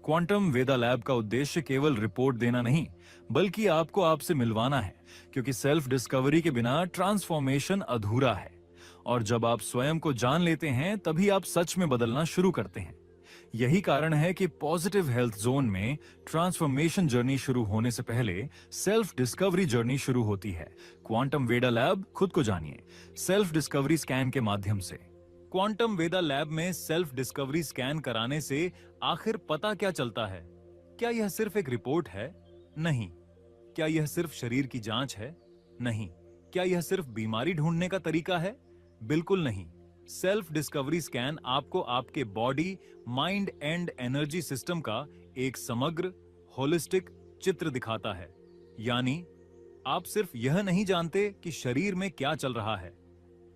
क्वांटम वेदा लैब का उद्देश्य केवल रिपोर्ट देना नहीं, बल्कि आपको आपसे मिलवाना है, क्योंकि सेल्फ डिस्कवरी के बिना ट्रांसफॉर्मेशन अधूरा है। और जब आप स्वयं को जान लेते हैं, तभी आप सच में बदलना शुरू करते हैं। यही कारण है कि पॉजिटिव हेल्थ जोन में ट्रांसफॉर्मेशन जर्नी शुरू होने से पहले सेल्फ डिस्कवरी जर्नी शुरू होती है। क्वांटम वेदा लैब, खुद को जानिए सेल्फ डिस्कवरी स्कैन के माध्यम से। क्वांटम वेदा लैब में सेल्फ डिस्कवरी स्कैन कराने से आखिर पता क्या चलता है? क्या यह सिर्फ एक रिपोर्ट है? नहीं। क्या यह सिर्फ शरीर की जांच है? नहीं। क्या यह सिर्फ बीमारी ढूंढने का तरीका है? बिल्कुल नहीं। सेल्फ डिस्कवरी स्कैन आपको आपके body, mind and energy system का एक समग्र, होलिस्टिक चित्र दिखाता है। यानी आप सिर्फ यह नहीं जानते कि शरीर में क्या चल रहा है,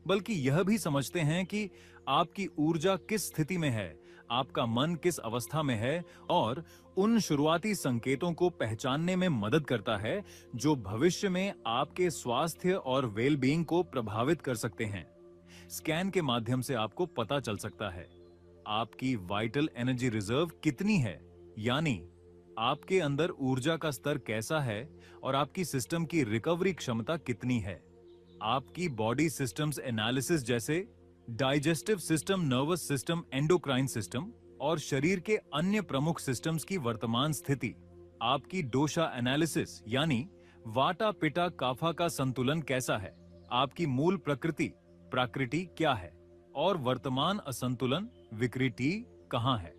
बल्कि यह भी समझते हैं कि आपकी ऊर्जा किस स्थिति में है, आपका मन किस अवस्था में है, और उन शुरुआती संकेतों को पहचानने में मदद करता है जो भविष्य में आपके स्वास्थ्य और वेलबींग को प्रभावित कर सकते हैं। स्कैन के माध्यम से आपको पता चल सकता है आपकी वाइटल एनर्जी रिजर्व कितनी है, यानी आपके अंदर ऊर्जा का स्तर कैसा है और आपकी सिस्टम की रिकवरी क्षमता कितनी है। आपकी बॉडी सिस्टम्स एनालिसिस जैसे digestive system, nervous system, endocrine system और शरीर के अन्य प्रमुख सिस्टम्स की वर्तमान स्थिति। आपकी डोशा एनालिसिस यानी वाटा पिटा काफा का संतुलन कैसा है, आपकी मूल प्राकृति क्या है और वर्तमान असंतुलन, विकृति कहां है।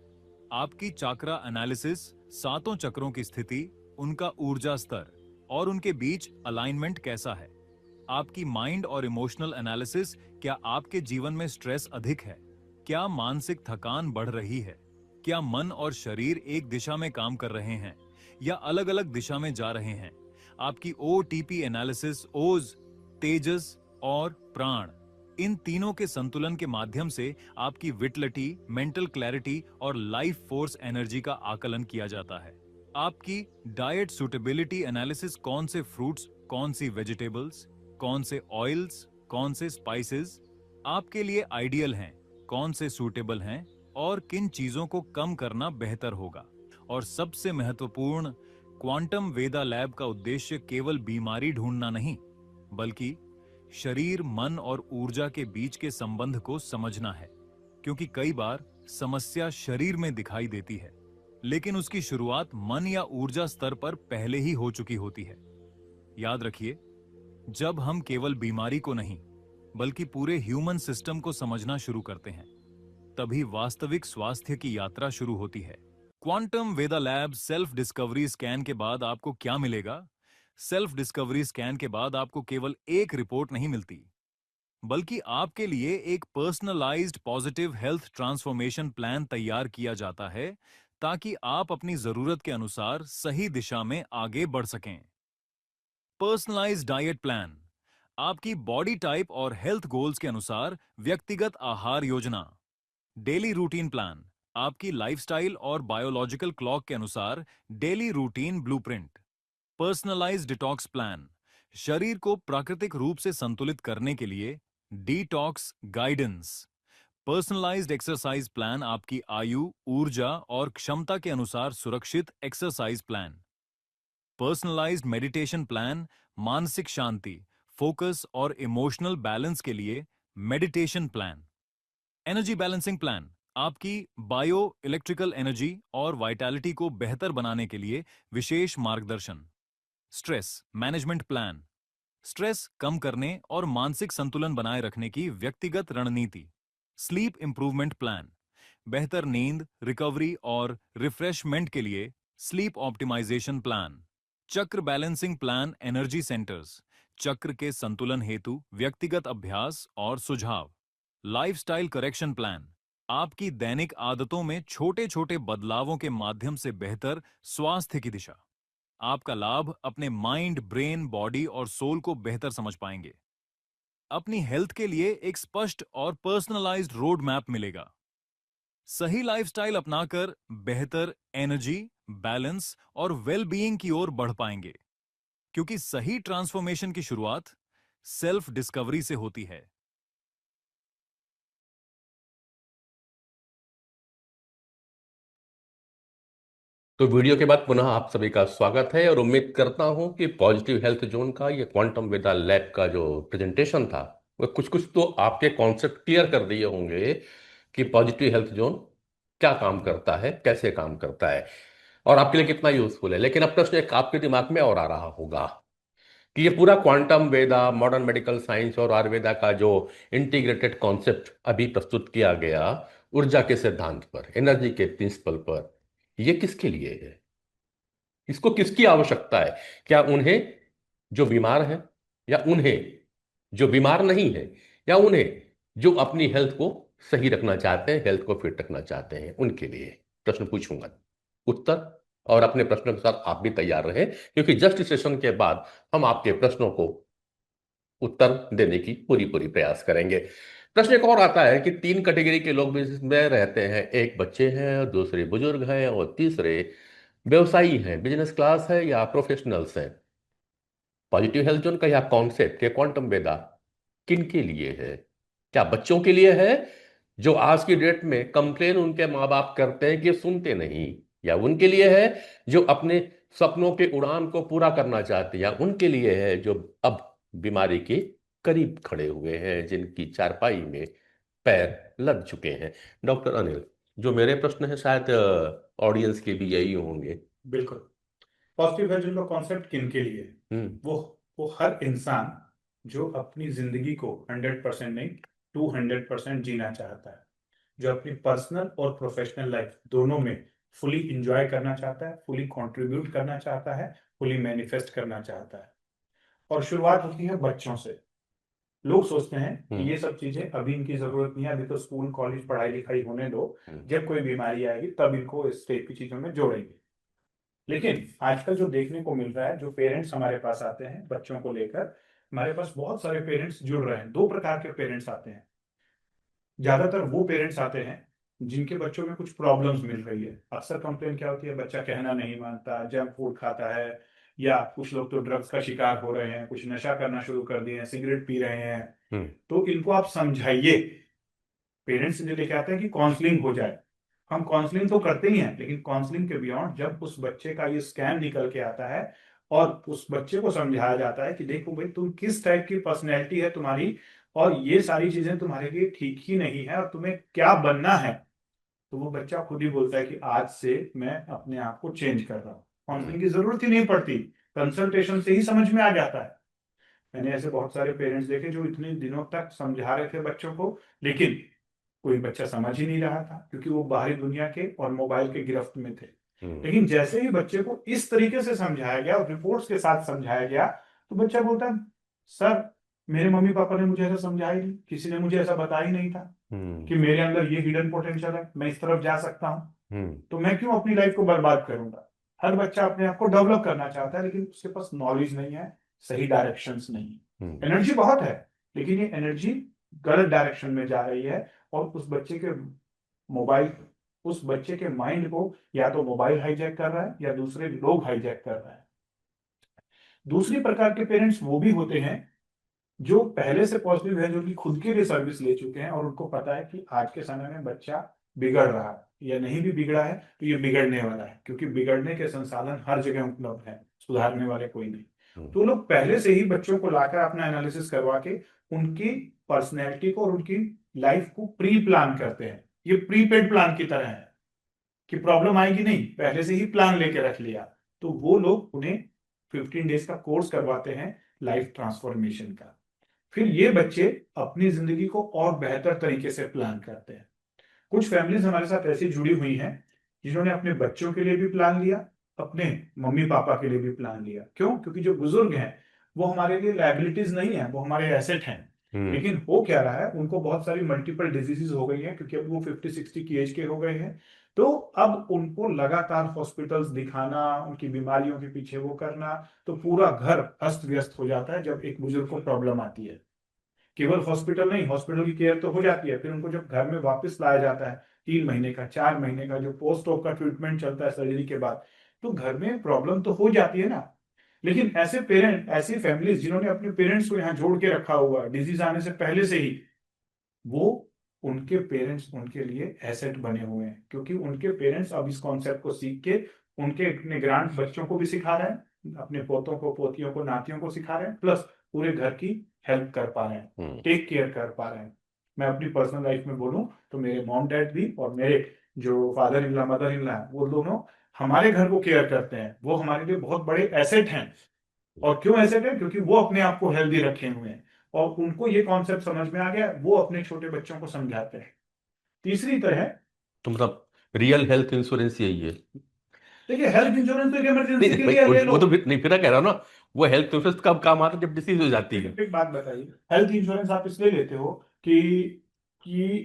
आपकी चाक्रा एनालिसिस, सातों चक्रों की स्थिति, उनका ऊर्जा स्तर, और उनके बीच अलाइनमेंट कैसा है। आपकी माइंड और इमोशनल एनालिसिस, क्या आपके जीवन में स्ट्रेस अधिक है? क्या मानसिक थकान बढ़ रही है? क्या मन और शरीर एक दिशा में काम कर रहे हैं या अलग-अलग दिशा में जा रहे हैं? आपकी ओटीपी एनालिसिस, ओज, तेजस और प्राण, इन तीनों के संतुलन के माध्यम से आपकी विटलिटी, मेंटल क्लैरिटी और लाइफ फोर्स एनर्जी का आकलन किया जाता है। आपकी डाइट सूटेबिलिटी एनालिसिस, कौन से फ्रूट्स, कौन सी वेजिटेबल्स, कौन से ऑयल्स, कौन से स्पाइसेस आपके लिए आइडियल हैं, कौन से सूटेबल हैं और किन चीजों को कम करना बेहतर होगा। और सबसे महत्वपूर्ण, क्वांटम वेदा लैब का उद्देश्य केवल बीमारी ढूंढना नहीं, बल्कि शरीर, मन और ऊर्जा के बीच के संबंध को समझना है। क्योंकि कई बार समस्या शरीर में दिखाई देती है, लेकिन उसकी शुरुआत मन या ऊर्जा स्तर पर पहले ही हो चुकी होती है। याद रखिए, जब हम केवल बीमारी को नहीं, बल्कि पूरे ह्यूमन सिस्टम को समझना शुरू करते हैं, तभी वास्तविक स्वास्थ्य की यात्रा शुरू होती है। क्वांटम वेदा लैब सेल्फ डिस्कवरी स्कैन के बाद आपको क्या मिलेगा? सेल्फ डिस्कवरी स्कैन के बाद आपको केवल एक रिपोर्ट नहीं मिलती, बल्कि आपके लिए एक personalised positive health transformation plan तैयार किया जाता है, ताकि आप अपनी जरूरत के अनुसार सही दिशा में आगे बढ़ सकें। पर्सनलाइज्ड डाइट प्लान, आपकी बॉडी टाइप और हेल्थ गोल्स के अनुसार व्यक्तिगत आहार योजना। डेली रूटीन प्लान, आपकी लाइफस्टाइल और बायोलॉजिकल क्लॉक के अनुसार daily routine blueprint. Personalised detox plan, शरीर को प्राकृतिक रूप से संतुलित करने के लिए detox guidance. Personalised exercise plan, आपकी आयु, ऊर्जा और क्षमता के अनुसार सुरक्षित exercise plan. Personalised meditation plan, मानसिक शांति, फोकस और इमोशनल बैलेंस के लिए meditation plan. Energy balancing plan, आपकी बायो इलेक्ट्रिकल एनर्जी और वाइटैलिटी को बेहतर बनाने के लिए विशेष मार्गदर्शन। स्ट्रेस मैनेजमेंट प्लान, स्ट्रेस कम करने और मानसिक संतुलन बनाए रखने की व्यक्तिगत रणनीति। स्लीप इंप्रूवमेंट प्लान, बेहतर नींद, रिकवरी और रिफ्रेशमेंट के लिए स्लीप ऑप्टिमाइजेशन प्लान। चक्र बैलेंसिंग प्लान, एनर्जी सेंटर्स, चक्र के संतुलन हेतु व्यक्तिगत अभ्यास और सुझाव। लाइफस्टाइल करेक्शन प्लान, आपकी दैनिक आदतों में छोटे छोटे बदलावों के माध्यम से बेहतर स्वास्थ्य की दिशा। आपका लाभ अपने माइंड, ब्रेन, बॉडी और सोल को बेहतर समझ पाएंगे। अपनी हेल्थ के लिए एक स्पष्ट और पर्सनलाइज्ड रोड मैप मिलेगा। सही लाइफस्टाइल अपनाकर बेहतर एनर्जी, बैलेंस और वेलबीइंग की ओर बढ़ पाएंगे, क्योंकि सही ट्रांसफॉर्मेशन की शुरुआत सेल्फ डिस्कवरी से होती है। तो वीडियो के बाद पुनः आप सभी का स्वागत है और उम्मीद करता हूं कि पॉजिटिव हेल्थ जोन का ये क्वांटम वेदा लैब का जो प्रेजेंटेशन था, वो कुछ कुछ तो आपके कॉन्सेप्ट क्लियर कर दिए होंगे कि पॉजिटिव हेल्थ जोन क्या काम करता है, कैसे काम करता है और आपके लिए कितना यूजफुल है। लेकिन अब प्रश्न एक आपके दिमाग में और आ रहा होगा कि ये पूरा क्वांटम वेदा, मॉडर्न मेडिकल साइंस और आयुर्वेदा का जो इंटीग्रेटेड कॉन्सेप्ट अभी प्रस्तुत किया गया, ऊर्जा के सिद्धांत पर, एनर्जी के प्रिंसिपल पर, ये किसके लिए है? इसको किसकी आवश्यकता है? क्या उन्हें जो बीमार है, या उन्हें जो बीमार नहीं है, या उन्हें जो अपनी हेल्थ को सही रखना चाहते हैं, हेल्थ को फिट रखना चाहते हैं, उनके लिए प्रश्न पूछूंगा। उत्तर और अपने प्रश्नों के साथ आप भी तैयार रहे, क्योंकि जस्ट सेशन के बाद हम आपके प्रश्नों को उत्तर देने की पूरी पूरी प्रयास करेंगे। प्रश्न एक और आता है कि तीन कैटेगरी के लोग बिजनेस में रहते हैं, एक बच्चे हैं, दूसरे बुजुर्ग हैं और तीसरे व्यवसायी हैं, बिजनेस क्लास है या प्रोफेशनल्स हैं। पॉजिटिव हेल्थ जोन का यह कॉन्सेप्ट, ये क्वांटम वेदा किन के लिए है? क्या बच्चों के लिए है जो आज की डेट में कंप्लेन उनके माँ बाप करते हैं कि सुनते नहीं, या उनके लिए है जो अपने सपनों के उड़ान को पूरा करना चाहते हैं, या उनके लिए है जो अब बीमारी के करीब खड़े हुए हैं, जिनकी चारपाई में पैर लग चुके हैं? डॉक्टर अनिल, जो मेरे प्रश्न है शायद ऑडियंस के भी यही होंगे। बिल्कुल। पॉजिटिव हेल्थ का कॉन्सेप्ट किन के लिए है? हम्म। वो हर इंसान जो अपनी जिंदगी को 100% नहीं, 200% जीना चाहता है, जो अपनी पर्सनल और प्रोफेशनल लाइफ दोनों में फुली इंजॉय करना चाहता है, फुली कंट्रीब्यूट करना चाहता है, फुली मैनिफेस्ट करना चाहता है। और शुरुआत होती है बच्चों से। लोग सोचते हैं कि ये सब चीजें अभी इनकी जरूरत नहीं है, अभी तो स्कूल कॉलेज पढ़ाई लिखाई होने दो, जब कोई बीमारी आएगी तब इनको इस टाइप की चीजों में जोड़ेंगे। लेकिन आजकल जो देखने को मिल रहा है, जो पेरेंट्स हमारे पास आते हैं बच्चों को लेकर, हमारे पास बहुत सारे पेरेंट्स जुड़ रहे हैं। दो प्रकार के पेरेंट्स आते हैं। ज्यादातर वो पेरेंट्स आते हैं जिनके बच्चों में कुछ प्रॉब्लम्स मिल रही है। अक्सर कंप्लेन क्या होती है, बच्चा कहना नहीं मानता, जंक फूड खाता है, या कुछ लोग तो ड्रग्स का शिकार हो रहे हैं, कुछ नशा करना शुरू कर दिए हैं, सिगरेट पी रहे हैं। तो इनको आप समझाइए। पेरेंट्स जो लेके आते हैं कि काउंसलिंग हो जाए, हम काउंसलिंग तो करते ही हैं, लेकिन काउंसलिंग के बियॉन्ड जब उस बच्चे का ये स्कैम निकल के आता है और उस बच्चे को समझाया जाता है कि देखो भाई, तुम किस टाइप की पर्सनैलिटी है तुम्हारी, और ये सारी चीजें तुम्हारे लिए ठीक ही नहीं है, और तुम्हें क्या बनना है, तो वो बच्चा खुद ही बोलता है कि आज से मैं अपने आप को चेंज कर रहा हूँ। काउंसलिंग की जरूरत ही नहीं पड़ती, कंसल्टेशन से ही समझ में आ जाता है। मैंने ऐसे बहुत सारे पेरेंट्स देखे जो इतने दिनों तक समझा रहे थे बच्चों को, लेकिन कोई बच्चा समझ ही नहीं रहा था, क्योंकि वो बाहरी दुनिया के और मोबाइल के गिरफ्त में थे। लेकिन जैसे ही बच्चे को इस तरीके से समझाया गया और रिपोर्ट्स के साथ समझाया गया, तो बच्चा बोलता है, सर मेरे मम्मी पापा ने मुझे ऐसा समझाया ही नहीं, किसी ने मुझे ऐसा बताया ही नहीं था कि मेरे अंदर ये हिडन पोटेंशियल है, मैं इस तरफ जा सकता हूँ, तो मैं क्यों अपनी लाइफ को बर्बाद करूंगा। हर बच्चा अपने आप को डेवलप करना चाहता है, लेकिन उसके पास नॉलेज नहीं है, सही डायरेक्शंस नहीं है। एनर्जी बहुत है, लेकिन ये एनर्जी गलत डायरेक्शन में जा रही है, और उस बच्चे के माइंड को या तो मोबाइल हाईजैक कर रहा है या दूसरे लोग हाईजैक कर रहे हैं। दूसरी प्रकार के पेरेंट्स वो भी होते हैं जो पहले से पॉजिटिव है, जो कि खुद के लिए सर्विस ले चुके हैं, और उनको पता है कि आज के समय में बच्चा बिगड़ रहा है, या नहीं भी बिगड़ा है तो ये बिगड़ने वाला है, क्योंकि बिगड़ने के संसाधन हर जगह उपलब्ध है, सुधारने वाले कोई नहीं। तो लोग पहले से ही बच्चों को लाकर अपना एनालिसिस करवा के उनकी पर्सनैलिटी को और उनकी लाइफ को प्री प्लान करते हैं। ये प्रीपेड प्लान की तरह है कि प्रॉब्लम आएगी नहीं, पहले से ही प्लान लेके रख लिया। तो वो लोग उन्हें 15 डेज का कोर्स करवाते हैं लाइफ ट्रांसफॉर्मेशन का। फिर ये बच्चे अपनी जिंदगी को और बेहतर तरीके से प्लान करते हैं। कुछ फैमिलीज हमारे साथ ऐसी जुड़ी हुई हैं जिन्होंने अपने बच्चों के लिए भी प्लान लिया, अपने मम्मी पापा के लिए भी प्लान लिया। क्यों? क्योंकि जो बुजुर्ग हैं वो हमारे लिए लायबिलिटीज नहीं है, वो हमारे एसेट हैं। लेकिन हो क्या रहा है, उनको बहुत सारी मल्टीपल डिजीजेस हो गई हैं, क्योंकि अब वो 50-60 की एज के हो गए हैं। तो अब उनको लगातार हॉस्पिटल्स दिखाना, उनकी बीमारियों के पीछे वो करना, तो पूरा घर अस्त व्यस्त हो जाता है जब एक बुजुर्ग को प्रॉब्लम आती है। केवल हॉस्पिटल नहीं, हॉस्पिटल की केयर तो हो जाती है, फिर उनको जब घर में वापस लाया जाता है 3 महीने का, 4 महीने का जो पोस्ट ऑप का ट्रीटमेंट चलता है सर्जरी के बाद, तो घर में प्रॉब्लम तो हो जाती है ना। लेकिन ऐसी फैमिलीज जिन्होंने अपने पेरेंट्स को यहाँ जोड़ के रखा हुआ डिजीज आने से पहले से ही, वो उनके पेरेंट्स उनके लिए एसेट बने हुए हैं, क्योंकि उनके पेरेंट्स अब इस कॉन्सेप्ट को सीख के उनके अपने ग्रांड बच्चों को भी सिखा रहे हैं, अपने पोतों को, पोतियों को, नातियों को सिखा रहे हैं, प्लस पूरे घर की हेल्प कर पा रहे हैं, टेक केयर कर पा रहे हैं। मैं अपनी पर्सनल लाइफ में बोलूं तो मेरे मॉम डैड भी और मेरे जो father in law mother in law वो दोनों हमारे घर को केयर करते हैं। वो हमारे लिए बहुत बड़े एसेट हैं। और क्यों एसेट है? क्योंकि वो अपने आप को हेल्दी रखे हुए हैं और उनको ये कॉन्सेप्ट समझ में आ गया, वो अपने छोटे बच्चों को समझाते हैं। तीसरी तरह, तो मतलब रियल हेल्थ इंश्योरेंस यही है। देखिए हेल्थ इंश्योरेंस तो इमरजेंसी नहीं के भाई, लिए ले लो। वो तो नहीं, फिर कह रहा हूँ ना, वो हेल्थ इंश्योरेंस कब काम आता है? जब डिसीज हो जाती है। एक बात बताइए, हेल्थ इंश्योरेंस आप इसलिए लेते हो कि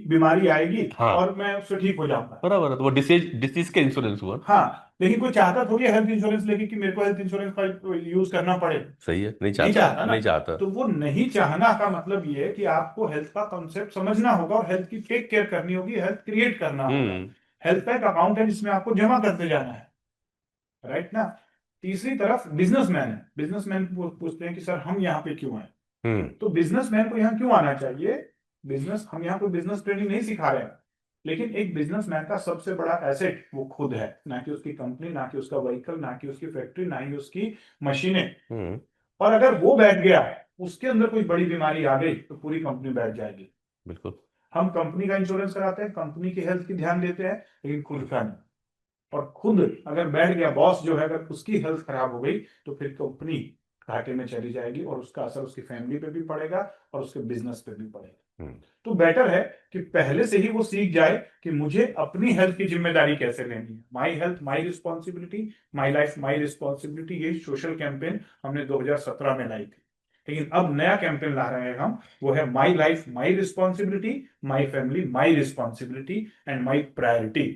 बीमारी आएगी हाँ, और मैं उससे ठीक हो जाऊंगा। बराबर है, तो वो डिसीज डिसीज के इंश्योरेंस हुआ। हाँ, लेकिन कोई चाहता थोड़ी हेल्थ इंश्योरेंस लेके कि मेरे को हेल्थ इंश्योरेंस का यूज करना पड़े। सही है, नहीं नहीं चाहता, चाहता ना। नहीं चाहता। तो वो नहीं चाहना का मतलब ये है कि आपको हेल्थ का कॉन्सेप्ट समझना होगा और हेल्थ की टेक केयर करनी होगी, हेल्थ क्रिएट करना होगा। हेल्थ का एक अकाउंट है जिसमें आपको जमा करते जाना है, राइट ना। तीसरी तरफ बिजनेसमैन है। बिजनेसमैन पूछते हैं कि सर हम यहाँ पे क्यों आए? तो बिजनेसमैन को यहाँ क्यों आना चाहिए? हम यहाँ कोई बिजनेस ट्रेनिंग नहीं सिखा रहे हैं, लेकिन एक बिजनेसमैन का सबसे बड़ा एसेट वो खुद है, ना कि उसकी कंपनी, ना कि उसका व्हीकल, ना कि उसकी फैक्ट्री, ना ही उसकी मशीनें। और अगर वो बैठ गया, उसके अंदर कोई बड़ी बीमारी आ गई, तो पूरी कंपनी बैठ जाएगी। बिल्कुल। हम कंपनी का इंश्योरेंस कराते हैं, कंपनी की हेल्थ की ध्यान देते हैं, लेकिन खुद का नहीं। और खुद अगर बैठ गया, बॉस जो है अगर उसकी हेल्थ खराब हो गई, तो फिर कंपनी घाटे में चली जाएगी और उसका असर उसकी फैमिली पे भी पड़ेगा और उसके बिजनेस पे भी पड़ेगा। हम्म, तो बेटर है कि पहले से ही वो सीख जाए कि मुझे अपनी हेल्थ की जिम्मेदारी कैसे लेनी है। My health my responsibility, my life my responsibility, ये सोशल कैंपेन हमने 2017 में लाई थी। लेकिन अब नया कैंपेन ला रहे हैं हम, वो है my life my responsibility, my family my responsibility and my priority.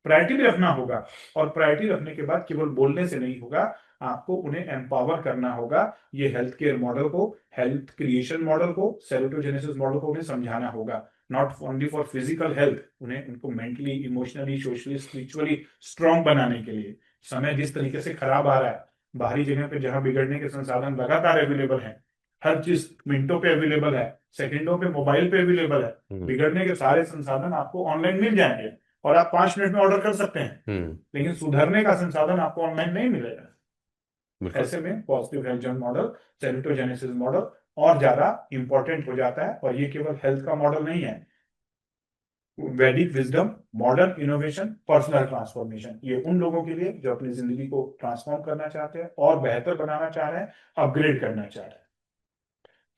Priority भी रखना होगा, और प्रायोरिटी रखने के बाद केवल बोलने से नहीं होगा, आपको उन्हें एम्पावर करना होगा। ये हेल्थ केयर मॉडल को, हेल्थ क्रिएशन मॉडल को, सेरोटोजेनेसिस मॉडल को उन्हें समझाना होगा। Not only for physical health, उन्हें उनको mentally, emotionally, socially, spiritually strong बनाने के लिए। समय जिस तरीके से खराब आ रहा है, बाहरी जगह पे जहां बिगड़ने के संसाधन लगातार अवेलेबल है, हर चीज मिनटों पे अवेलेबल है, सेकंडों पे मोबाइल पे अवेलेबल है, बिगड़ने के सारे संसाधन आपको ऑनलाइन मिल जाएंगे और आप 5 मिनट में ऑर्डर कर सकते हैं। लेकिन सुधरने का संसाधन आपको ऑनलाइन नहीं मिलेगा। बिल्कुल। ऐसे में पॉजिटिव हेल्थ मॉडल, सेरोटोजेनेसिस मॉडल और ज्यादा इंपॉर्टेंट हो जाता है। और ये केवल हेल्थ का मॉडल नहीं है, वैदिक wisdom, modern innovation, personal transformation, ये उन लोगों के लिए जो अपनी जिंदगी को ट्रांसफॉर्म करना चाहते हैं और बेहतर बनाना चाह रहे हैं, अपग्रेड करना चाह रहे हैं।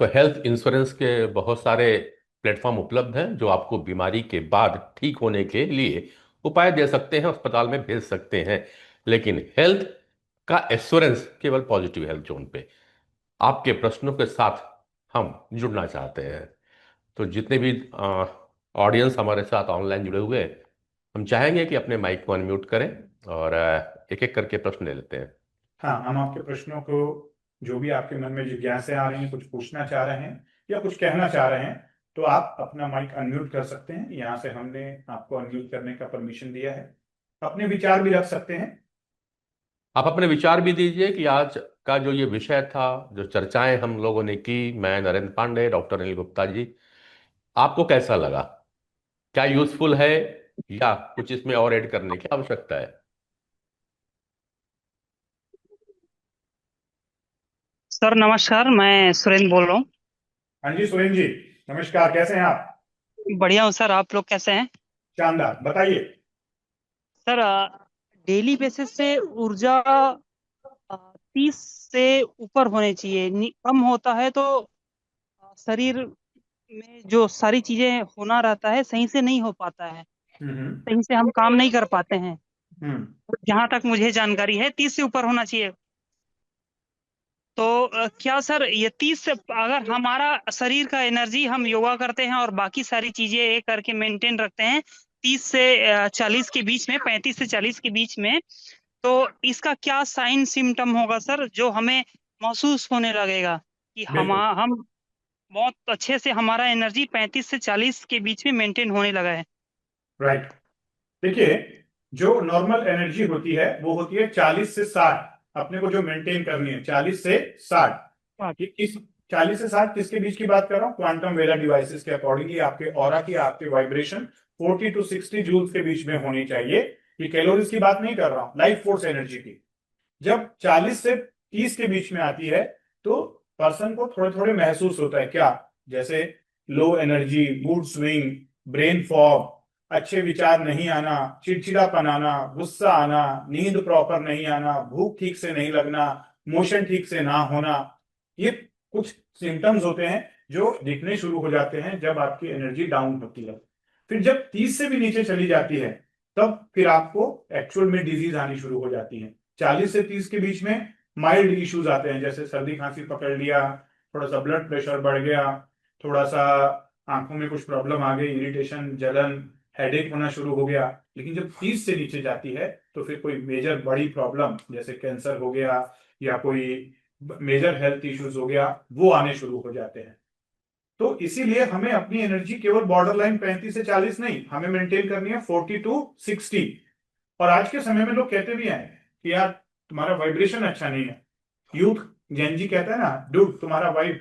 तो हेल्थ इंश्योरेंस के बहुत सारे प्लेटफॉर्म उपलब्ध हैं जो आपको बीमारी के बाद ठीक होने के लिए उपाय दे सकते हैं, अस्पताल में भेज सकते हैं। लेकिन हेल्थ का एश्योरेंस केवल पॉजिटिव हेल्थ जोन पे। आपके प्रश्नों के साथ हम जुड़ना चाहते हैं। तो जितने भी ऑडियंस हमारे साथ ऑनलाइन जुड़े हुए हैं, हम चाहेंगे कि अपने माइक को अनम्यूट करें और एक एक करके प्रश्न ले लेते हैं। हाँ, हम आपके प्रश्नों को, जो भी आपके मन में जिज्ञासा आ रही है, कुछ पूछना चाह रहे हैं या कुछ कहना चाह रहे हैं, तो आप अपना माइक अनम्यूट कर सकते हैं। यहाँ से हमने आपको अनम्यूट करने का परमिशन दिया है। अपने विचार भी रख सकते हैं। आप अपने विचार भी दीजिए कि आज का जो ये विषय था, जो चर्चाएं हम लोगों ने की, मैं नरेंद्र पांडे, डॉक्टर अनिल गुप्ता जी, आपको कैसा लगा? क्या यूजफुल है या कुछ इसमें और ऐड करने की आवश्यकता है? सर नमस्कार, मैं सुरेंद्र बोल रहा हूँ। हाँ जी सुरेंद्र जी, नमस्कार, कैसे हैं आप? बढ़िया हूँ सर, आप लोग कैसे हैं? शानदार, बताइए। सर डेली बेसिस से ऊर्जा 30 से ऊपर होने चाहिए। कम होता है तो शरीर में जो सारी चीजें होना रहता है सही से नहीं हो पाता है, हम्म। सही से हम काम नहीं कर पाते हैं। हम्म। जहां तक मुझे जानकारी है 30 से ऊपर होना चाहिए। तो क्या सर ये 30 से, अगर हमारा शरीर का एनर्जी हम योगा करते हैं और बाकी सारी चीजें ये करके मेंटेन रखते हैं 30 से 40 के बीच में, 35 से 40 के बीच में, तो इसका क्या साइन सिम्टम होगा सर जो हमें महसूस होने लगेगा कि बिल्कुल। हम बहुत अच्छे से हमारा एनर्जी 35 से 40 के बीच में मेंटेन होने लगा है? राइट। देखिए, जो नॉर्मल एनर्जी होती है वो होती है 40 से 60। अपने को जो मेंटेन करनी है 40 से 60। हाँ। ये किस 40 से 60 किसके बीच की बात कर रहा हूँ? क्वांटम वेला डिवाइसेस के अकॉर्डिंगली आपके ऑरा की, आपके वाइब्रेशन 40 to 60 जूल्स के बीच में होनी चाहिए। ये कैलोरीज की बात नहीं कर रहा हूँ, लाइफ फोर्स एनर्जी की। जब 40 से 30 के बीच में आती है तो पर्सन को थोड़े थोड़े महसूस होता है, क्या? जैसे low energy, mood swing, brain fog, अच्छे विचार नहीं आना, चिड़चिड़ापन आना, गुस्सा आना, नींद प्रॉपर नहीं आना, भूख ठीक से नहीं लगना, मोशन ठीक से ना होना। ये कुछ सिम्टम्स होते हैं जो दिखने शुरू हो जाते हैं जब आपकी एनर्जी डाउन होती है। फिर जब 30 से भी नीचे चली जाती है तब फिर आपको एक्चुअल में डिजीज आनी शुरू हो जाती है। 40 से 30 के बीच में माइल्ड इश्यूज आते हैं, जैसे सर्दी खांसी पकड़ लिया, थोड़ा सा ब्लड प्रेशर बढ़ गया, थोड़ा सा आंखों में कुछ प्रॉब्लम आ गई, इरिटेशन, जलन, हेडेक होना शुरू हो गया। लेकिन जब 30 से नीचे जाती है तो फिर कोई मेजर बड़ी प्रॉब्लम जैसे कैंसर हो गया या कोई मेजर हेल्थ इश्यूज हो गया, वो आने शुरू हो जाते हैं। तो इसीलिए हमें अपनी एनर्जी केवल बॉर्डर लाइन 35 से 40 नहीं, हमें मेंटेन करनी है 40 to 60। और आज के समय में लोग कहते भी हैं कि यार तुम्हारा वाइब्रेशन अच्छा नहीं है। यूथ जेनजी कहता है ना, डूड तुम्हारा वाइब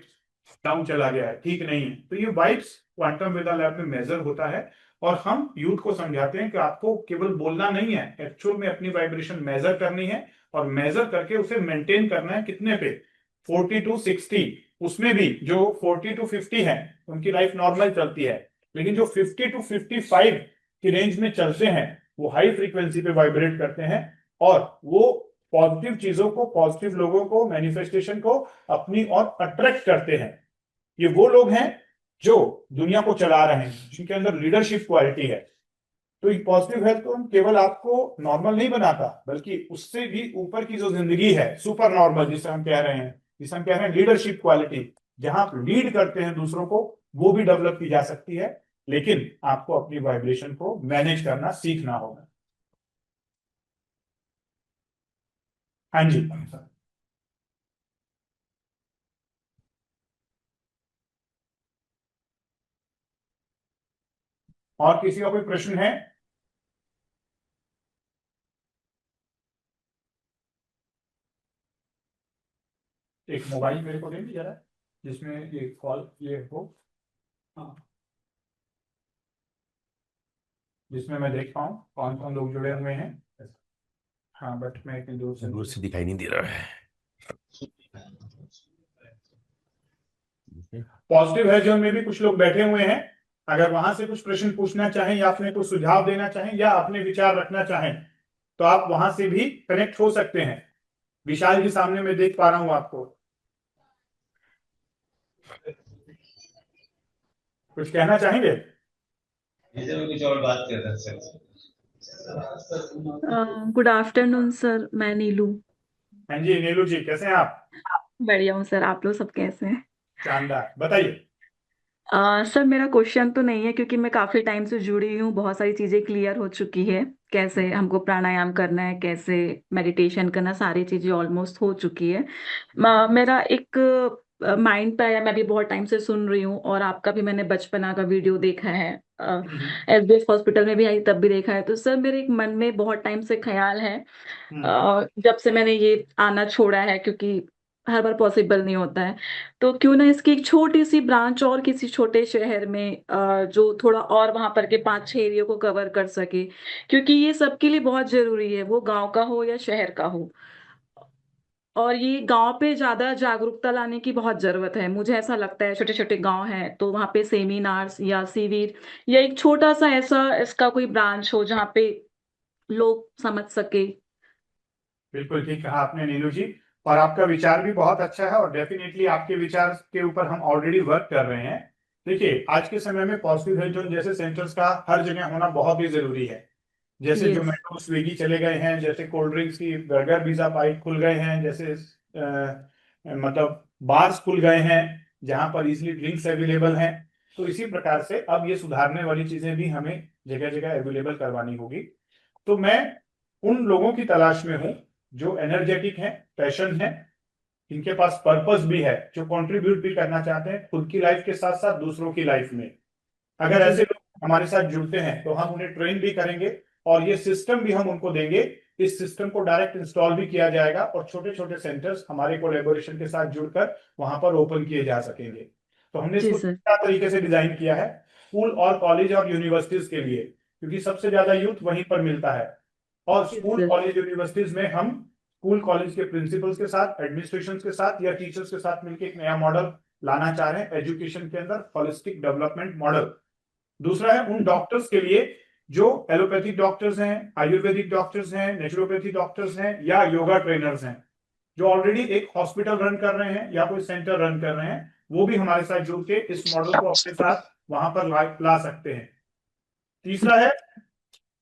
डाउन चला गया है, ठीक नहीं है। तो ये वाइब्स क्वांटम वेदा लैब में मेजर होता है और हम यूथ को समझाते हैं कि आपको केवल बोलना नहीं है, एक्चुअल में अपनी वाइब्रेशन मेजर करनी है और मेजर करके उसे मेंटेन करना है। कितने पे? 40 to 60। उसमें भी जो 40 to 50 है उनकी लाइफ नॉर्मल चलती है, लेकिन जो 50 to 55 की रेंज में चलते हैं वो हाई फ्रीक्वेंसी पे वाइब्रेट करते हैं और वो पॉजिटिव चीजों को, पॉजिटिव लोगों को, मैनिफेस्टेशन को अपनी ओर अट्रैक्ट करते हैं। ये वो लोग हैं जो दुनिया को चला रहे हैं, जिनके अंदर लीडरशिप क्वालिटी है। तो एक पॉजिटिव हेल्थ तो केवल आपको नॉर्मल नहीं बनाता, बल्कि उससे भी ऊपर की जो जिंदगी है, सुपर नॉर्मल जिसे हम कह रहे हैं, जिसे हम कह रहे हैं लीडरशिप क्वालिटी, जहां आप लीड करते हैं दूसरों को, वो भी डेवलप की जा सकती है। लेकिन आपको अपनी वाइब्रेशन को मैनेज करना सीखना होगा। हाँ जी। और किसी का कोई प्रश्न है? एक मोबाइल मेरे को देंगे जरा, जिसमें ये कॉल ये हो, हाँ, जिसमें मैं देख पाऊँ कौन कौन लोग जुड़े हुए हैं। हाँ, बट मैं इतनी दूर से दूर से दिखाई नहीं दे रहा है। पॉजिटिव है जो में भी कुछ लोग बैठे हुए हैं। अगर वहां से कुछ प्रश्न पूछना चाहें या अपने कुछ सुझाव देना चाहें या अपने विचार रखना चाहें, तो आप वहां से भी कनेक्ट हो सकते हैं। विशाल जी सामने मैं देख पा रहा हूं आपको। कुछ कहना चाहेंगे? जैसे मैं कुछ और बात कर रहा था। गुड आफ्टरनून सर, मैं नीलू। हाँ जी, नीलू जी कैसे हैं आप? बढ़िया हूँ सर, आप लोग सब कैसे हैं? शानदार, बताइए। सर मेरा क्वेश्चन तो नहीं है, क्योंकि मैं काफी टाइम से जुड़ी हूँ, बहुत सारी चीजें क्लियर हो चुकी है। कैसे हमको प्राणायाम करना है, कैसे मेडिटेशन करना, सारी चीजें ऑलमोस्ट हो चुकी है। मेरा एक माइंड पे आया, मैं भी बहुत टाइम से सुन रही हूँ, और आपका भी मैंने बचपना का वीडियो देखा है, एसबीएस हॉस्पिटल में भी आई तब भी देखा है। तो सर मेरे एक मन में बहुत टाइम से ख्याल है, जब से मैंने ये आना छोड़ा है, क्योंकि हर बार पॉसिबल नहीं होता है, तो क्यों ना इसकी एक छोटी सी ब्रांच और किसी छोटे शहर में, जो थोड़ा और वहां पर के 5-6 एरिया को कवर कर सके, क्योंकि ये सबके लिए बहुत जरूरी है, वो गांव का हो या शहर का हो। और ये गांव पे ज्यादा जागरूकता लाने की बहुत जरूरत है, मुझे ऐसा लगता है। छोटे छोटे गांव हैं तो वहां पे सेमिनार्स या शिविर या एक छोटा सा ऐसा इसका कोई ब्रांच हो जहाँ पे लोग समझ सके। बिल्कुल ठीक कहा आपने नीलू जी, और आपका विचार भी बहुत अच्छा है, और डेफिनेटली आपके विचार के ऊपर हम ऑलरेडी वर्क कर रहे हैं। देखिए, आज के समय में पॉजिटिव हेल्थ जोन जैसे सेंटर्स का हर जगह होना बहुत ही जरूरी है। जैसे यस। जोमेटो स्विगी चले गए हैं, जैसे कोल्ड ड्रिंक्स की बर्गर पिज्जा पाइट खुल गए हैं, जैसे मतलब बार्स खुल गए हैं जहां पर इजिली ड्रिंक्स अवेलेबल हैं। तो इसी प्रकार से अब ये सुधारने वाली चीजें भी हमें जगह जगह अवेलेबल करवानी होगी। तो मैं उन लोगों की तलाश में हूं जो एनर्जेटिक हैं, पैशन है, इनके पास पर्पस भी है, जो कंट्रीब्यूट भी करना चाहते हैं खुद की लाइफ के साथ साथ दूसरों की लाइफ में। अगर जी। ऐसे लोग हमारे साथ जुड़ते हैं तो हम उन्हें ट्रेन भी करेंगे, और ये सिस्टम भी हम उनको देंगे। इस सिस्टम को डायरेक्ट इंस्टॉल भी किया जाएगा, और छोटे छोटे सेंटर्स हमारे कोलैबोरेशन के साथ जुड़कर वहां पर ओपन किए जा सकेंगे। तो हमने जी इसको सर। क्या तरीके से डिजाइन किया है, स्कूल और कॉलेज और यूनिवर्सिटीज के लिए, क्योंकि सबसे ज्यादा यूथ वहीं पर मिलता है। और जी स्कूल सर। कॉलेज यूनिवर्सिटीज में हम स्कूल कॉलेज के प्रिंसिपल्स के साथ, एडमिनिस्ट्रेशन के साथ या टीचर्स के साथ मिलकर एक नया मॉडल लाना चाह रहे हैं एजुकेशन के अंदर, होलिस्टिक डेवलपमेंट मॉडल। दूसरा है उन डॉक्टर्स के लिए जो एलोपैथिक डॉक्टर्स हैं, आयुर्वेदिक डॉक्टर्स हैं, नेचुरोपैथी डॉक्टर्स हैं या योगा ट्रेनर्स हैं, जो ऑलरेडी एक हॉस्पिटल रन कर रहे हैं या कोई सेंटर रन कर रहे हैं, वो भी हमारे साथ जुड़ के इस मॉडल को अपने साथ वहां पर ला सकते हैं। तीसरा है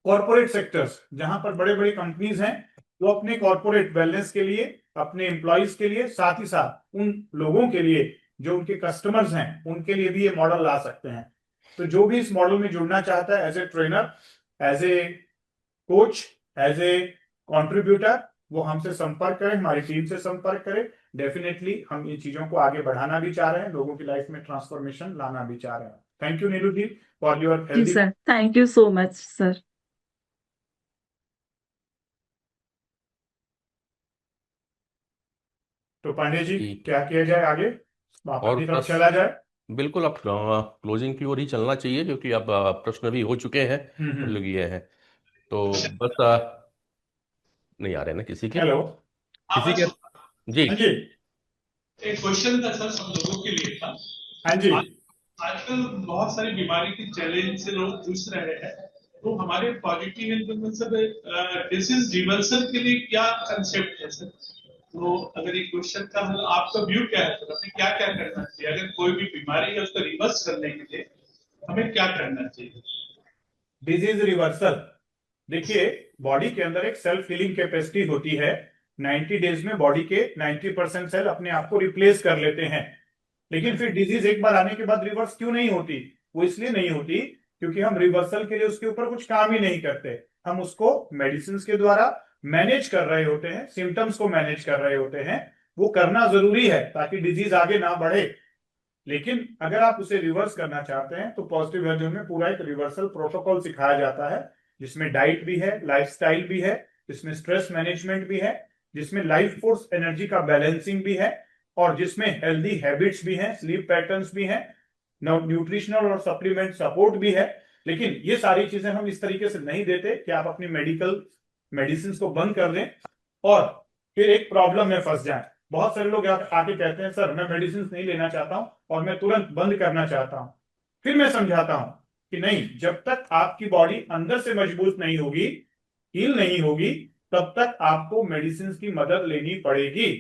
कॉर्पोरेट सेक्टर्स, जहां पर बड़े बड़े कंपनीज हैं जो अपने कॉर्पोरेट वेलनेस के लिए, अपने एम्प्लॉयज के लिए, साथ ही साथ उन लोगों के लिए जो उनके कस्टमर्स हैं, उनके लिए भी ये मॉडल ला सकते हैं। तो जो भी इस मॉडल में जुड़ना चाहता है as a trainer, as a coach, as a contributor, वो हमसे संपर्क करें, हमारी टीम से संपर्क करें। डेफिनेटली हम इन चीजों को आगे बढ़ाना भी चाह रहे हैं, लोगों की लाइफ में ट्रांसफॉर्मेशन लाना भी चाह रहे हैं। Thank you Neelu ji for your ji healthy. Sir, thank you so much sir. तो पांडे जी, ठीक। क्या किया जाए आगे, वापस और की तरफ बस चला जाए? बिल्कुल, अब क्लोजिंग की ओर ही चलना चाहिए, क्योंकि अब प्रश्न भी हो चुके हैं, हम लोग ये हैं। तो बस नहीं आ रहे ना किसी के, हेलो। किसी के। जी। हाँ जी। एक क्वेश्चन था सर, सब लोगों के लिए था। हाँ जी। आजकल बहुत सारी बीमारी की चैलेंज से लोग जूझ रहे हैं, तो हमारे पॉजिटिव हेल्थ में सब डिसीज रिवर्सल के लिए क्या कंसेप्ट है सर? तो अगर ये क्वेश्चन का हल, आपका व्यू क्या है सर, हमें क्या क्या करना चाहिए अगर कोई भी बीमारी है उसको रिवर्स करने के लिए हमें क्या करना चाहिए? डिजीज रिवर्सल, देखिए बॉडी के अंदर एक सेल्फ हीलिंग कैपेसिटी होती है। 90 डेज में बॉडी के 90% सेल अपने आप को रिप्लेस कर लेते हैं। लेकिन फिर डिजीज एक बार आने के बाद रिवर्स क्यों नहीं होती? वो इसलिए नहीं होती क्योंकि हम रिवर्सल के लिए उसके ऊपर कुछ काम ही नहीं करते। हम उसको मेडिसिन के द्वारा मैनेज कर रहे होते हैं, सिम्टम्स को मैनेज कर रहे होते हैं। वो करना जरूरी है ताकि डिजीज आगे ना बढ़े। लेकिन अगर आप उसे रिवर्स करना चाहते हैं तो पॉजिटिव हेल्थ जोन में पूरा एक रिवर्सल प्रोटोकॉल सिखाया जाता है, जिसमें डाइट भी है, लाइफस्टाइल भी है, जिसमें स्ट्रेस मैनेजमेंट भी है, जिसमें लाइफ फोर्स एनर्जी का बैलेंसिंग भी है, और जिसमें हेल्दी हैबिट्स भी हैं, स्लीप पैटर्न्स भी हैं, न्यूट्रिशनल और सप्लीमेंट सपोर्ट भी है। लेकिन ये सारी चीजें हम इस तरीके से नहीं देते कि आप अपनी मेडिसिन को बंद कर दें और फिर एक प्रॉब्लम में फंस जाएं। बहुत सारे लोग आके कहते हैं सर मैं मेडिसिन नहीं लेना चाहता हूं और मैं तुरंत बंद करना चाहता हूं। फिर मैं समझाता हूं कि नहीं, जब तक आपकी बॉडी अंदर से मजबूत नहीं होगी, हील नहीं होगी, तब तक आपको मेडिसिन की मदद लेनी पड़ेगी।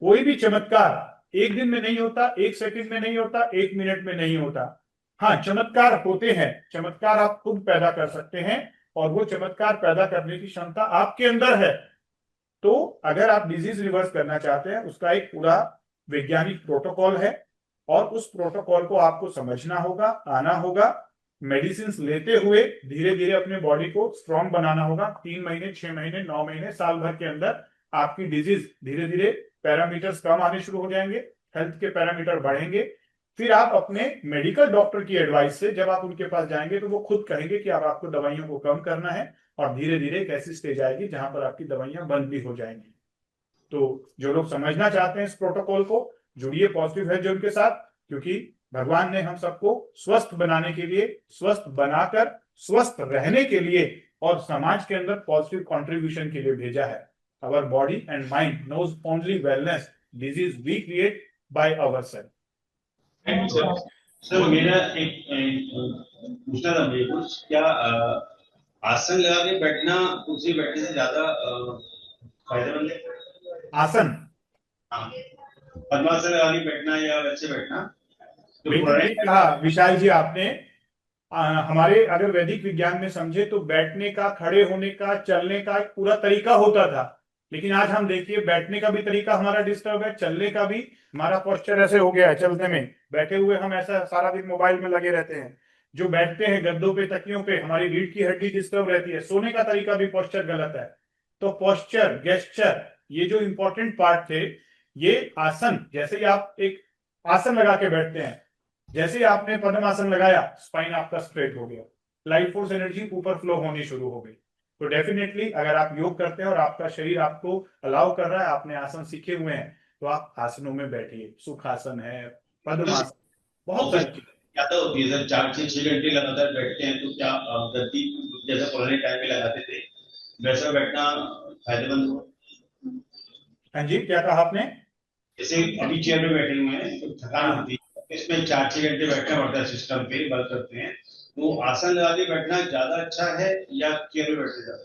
कोई भी चमत्कार एक दिन में नहीं होता, एक सेकंड में नहीं होता, एक मिनट में नहीं होता। हाँ, चमत्कार होते हैं, चमत्कार आप खुद पैदा कर सकते हैं और वो चमत्कार पैदा करने की क्षमता आपके अंदर है। तो अगर आप डिजीज रिवर्स करना चाहते हैं, उसका एक पूरा वैज्ञानिक प्रोटोकॉल है और उस प्रोटोकॉल को आपको समझना होगा, आना होगा, मेडिसिन लेते हुए धीरे धीरे अपने बॉडी को स्ट्रांग बनाना होगा। 3 महीने, 6 महीने, 9 महीने, साल भर के अंदर आपकी डिजीज धीरे धीरे पैरामीटर्स कम आने शुरू हो जाएंगे, हेल्थ के पैरामीटर बढ़ेंगे। फिर आप अपने मेडिकल डॉक्टर की एडवाइस से जब आप उनके पास जाएंगे तो वो खुद कहेंगे कि अब आपको दवाइयों को कम करना है और धीरे धीरे एक ऐसी स्टेज आएगी जहां पर आपकी दवाइयां बंद भी हो जाएंगी। तो जो लोग समझना चाहते हैं इस प्रोटोकॉल को, जुड़िए पॉजिटिव हेल्थ जोन के साथ, क्योंकि भगवान ने हम सबको स्वस्थ बनाने के लिए, स्वस्थ बनाकर स्वस्थ रहने के लिए और समाज के अंदर पॉजिटिव कंट्रीब्यूशन के लिए भेजा है। Our body and mind knows only wellness. Disease we create by ourselves. Thank you sir. Sir मेरा एक पूछना था मुझे कुछ, क्या आसन लगा के बैठना कुर्सी बैठने से ज्यादा फायदेमंद है? आसन, हाँ, पद्मासन लगा के बैठना या वैसे बैठना? तो बिल्कुल ठीक कहा विशाल जी आपने। हमारे अगर वैदिक विज्ञान में समझे तो बैठने का, खड़े होने का, चलने का एक पूरा तरीका होता था। लेकिन आज हम देखिए बैठने का भी तरीका हमारा डिस्टर्ब है, चलने का भी हमारा पोस्चर ऐसे हो गया है। चलने में बैठे हुए हम ऐसा सारा दिन मोबाइल में लगे रहते हैं। जो बैठते हैं गद्दों पे, तकियों पे, हमारी रीढ़ की हड्डी डिस्टर्ब रहती है। सोने का तरीका भी पोस्चर गलत है। तो पोस्चर, गेस्चर, ये जो इंपॉर्टेंट पार्ट थे, ये आसन, जैसे ही आप एक आसन लगा के बैठते हैं, जैसे आपने पद्मासन लगाया, स्पाइन आपका स्ट्रेट हो गया, लाइफ फोर्स एनर्जी ऊपर फ्लो होनी शुरू हो गई। तो डेफिनेटली अगर आप योग करते हैं और आपका शरीर आपको अलाउ कर रहा है, आपने आसन सीखे हुए हैं, तो आप आसनों में बैठिए। सुखासन है, पद्मासन, बहुत सारी चीजें। क्या तो होती है सर, 4 से 6 घंटे लगातार बैठते हैं तो क्या गद्दी जैसा पुराने टाइम में लगाते थे वैसा बैठना फायदेमंद हो? हाँ जी, क्या कहा आपने? जैसे अभी चेयर में बैठे हुए हैं तो थकान होती है, इसमें 4-6 घंटे बैठना पड़ता है, सिस्टम पे वर्क करते हैं, तो आसन लगा के बैठना ज्यादा अच्छा है या चेयर में बैठना ज्यादा?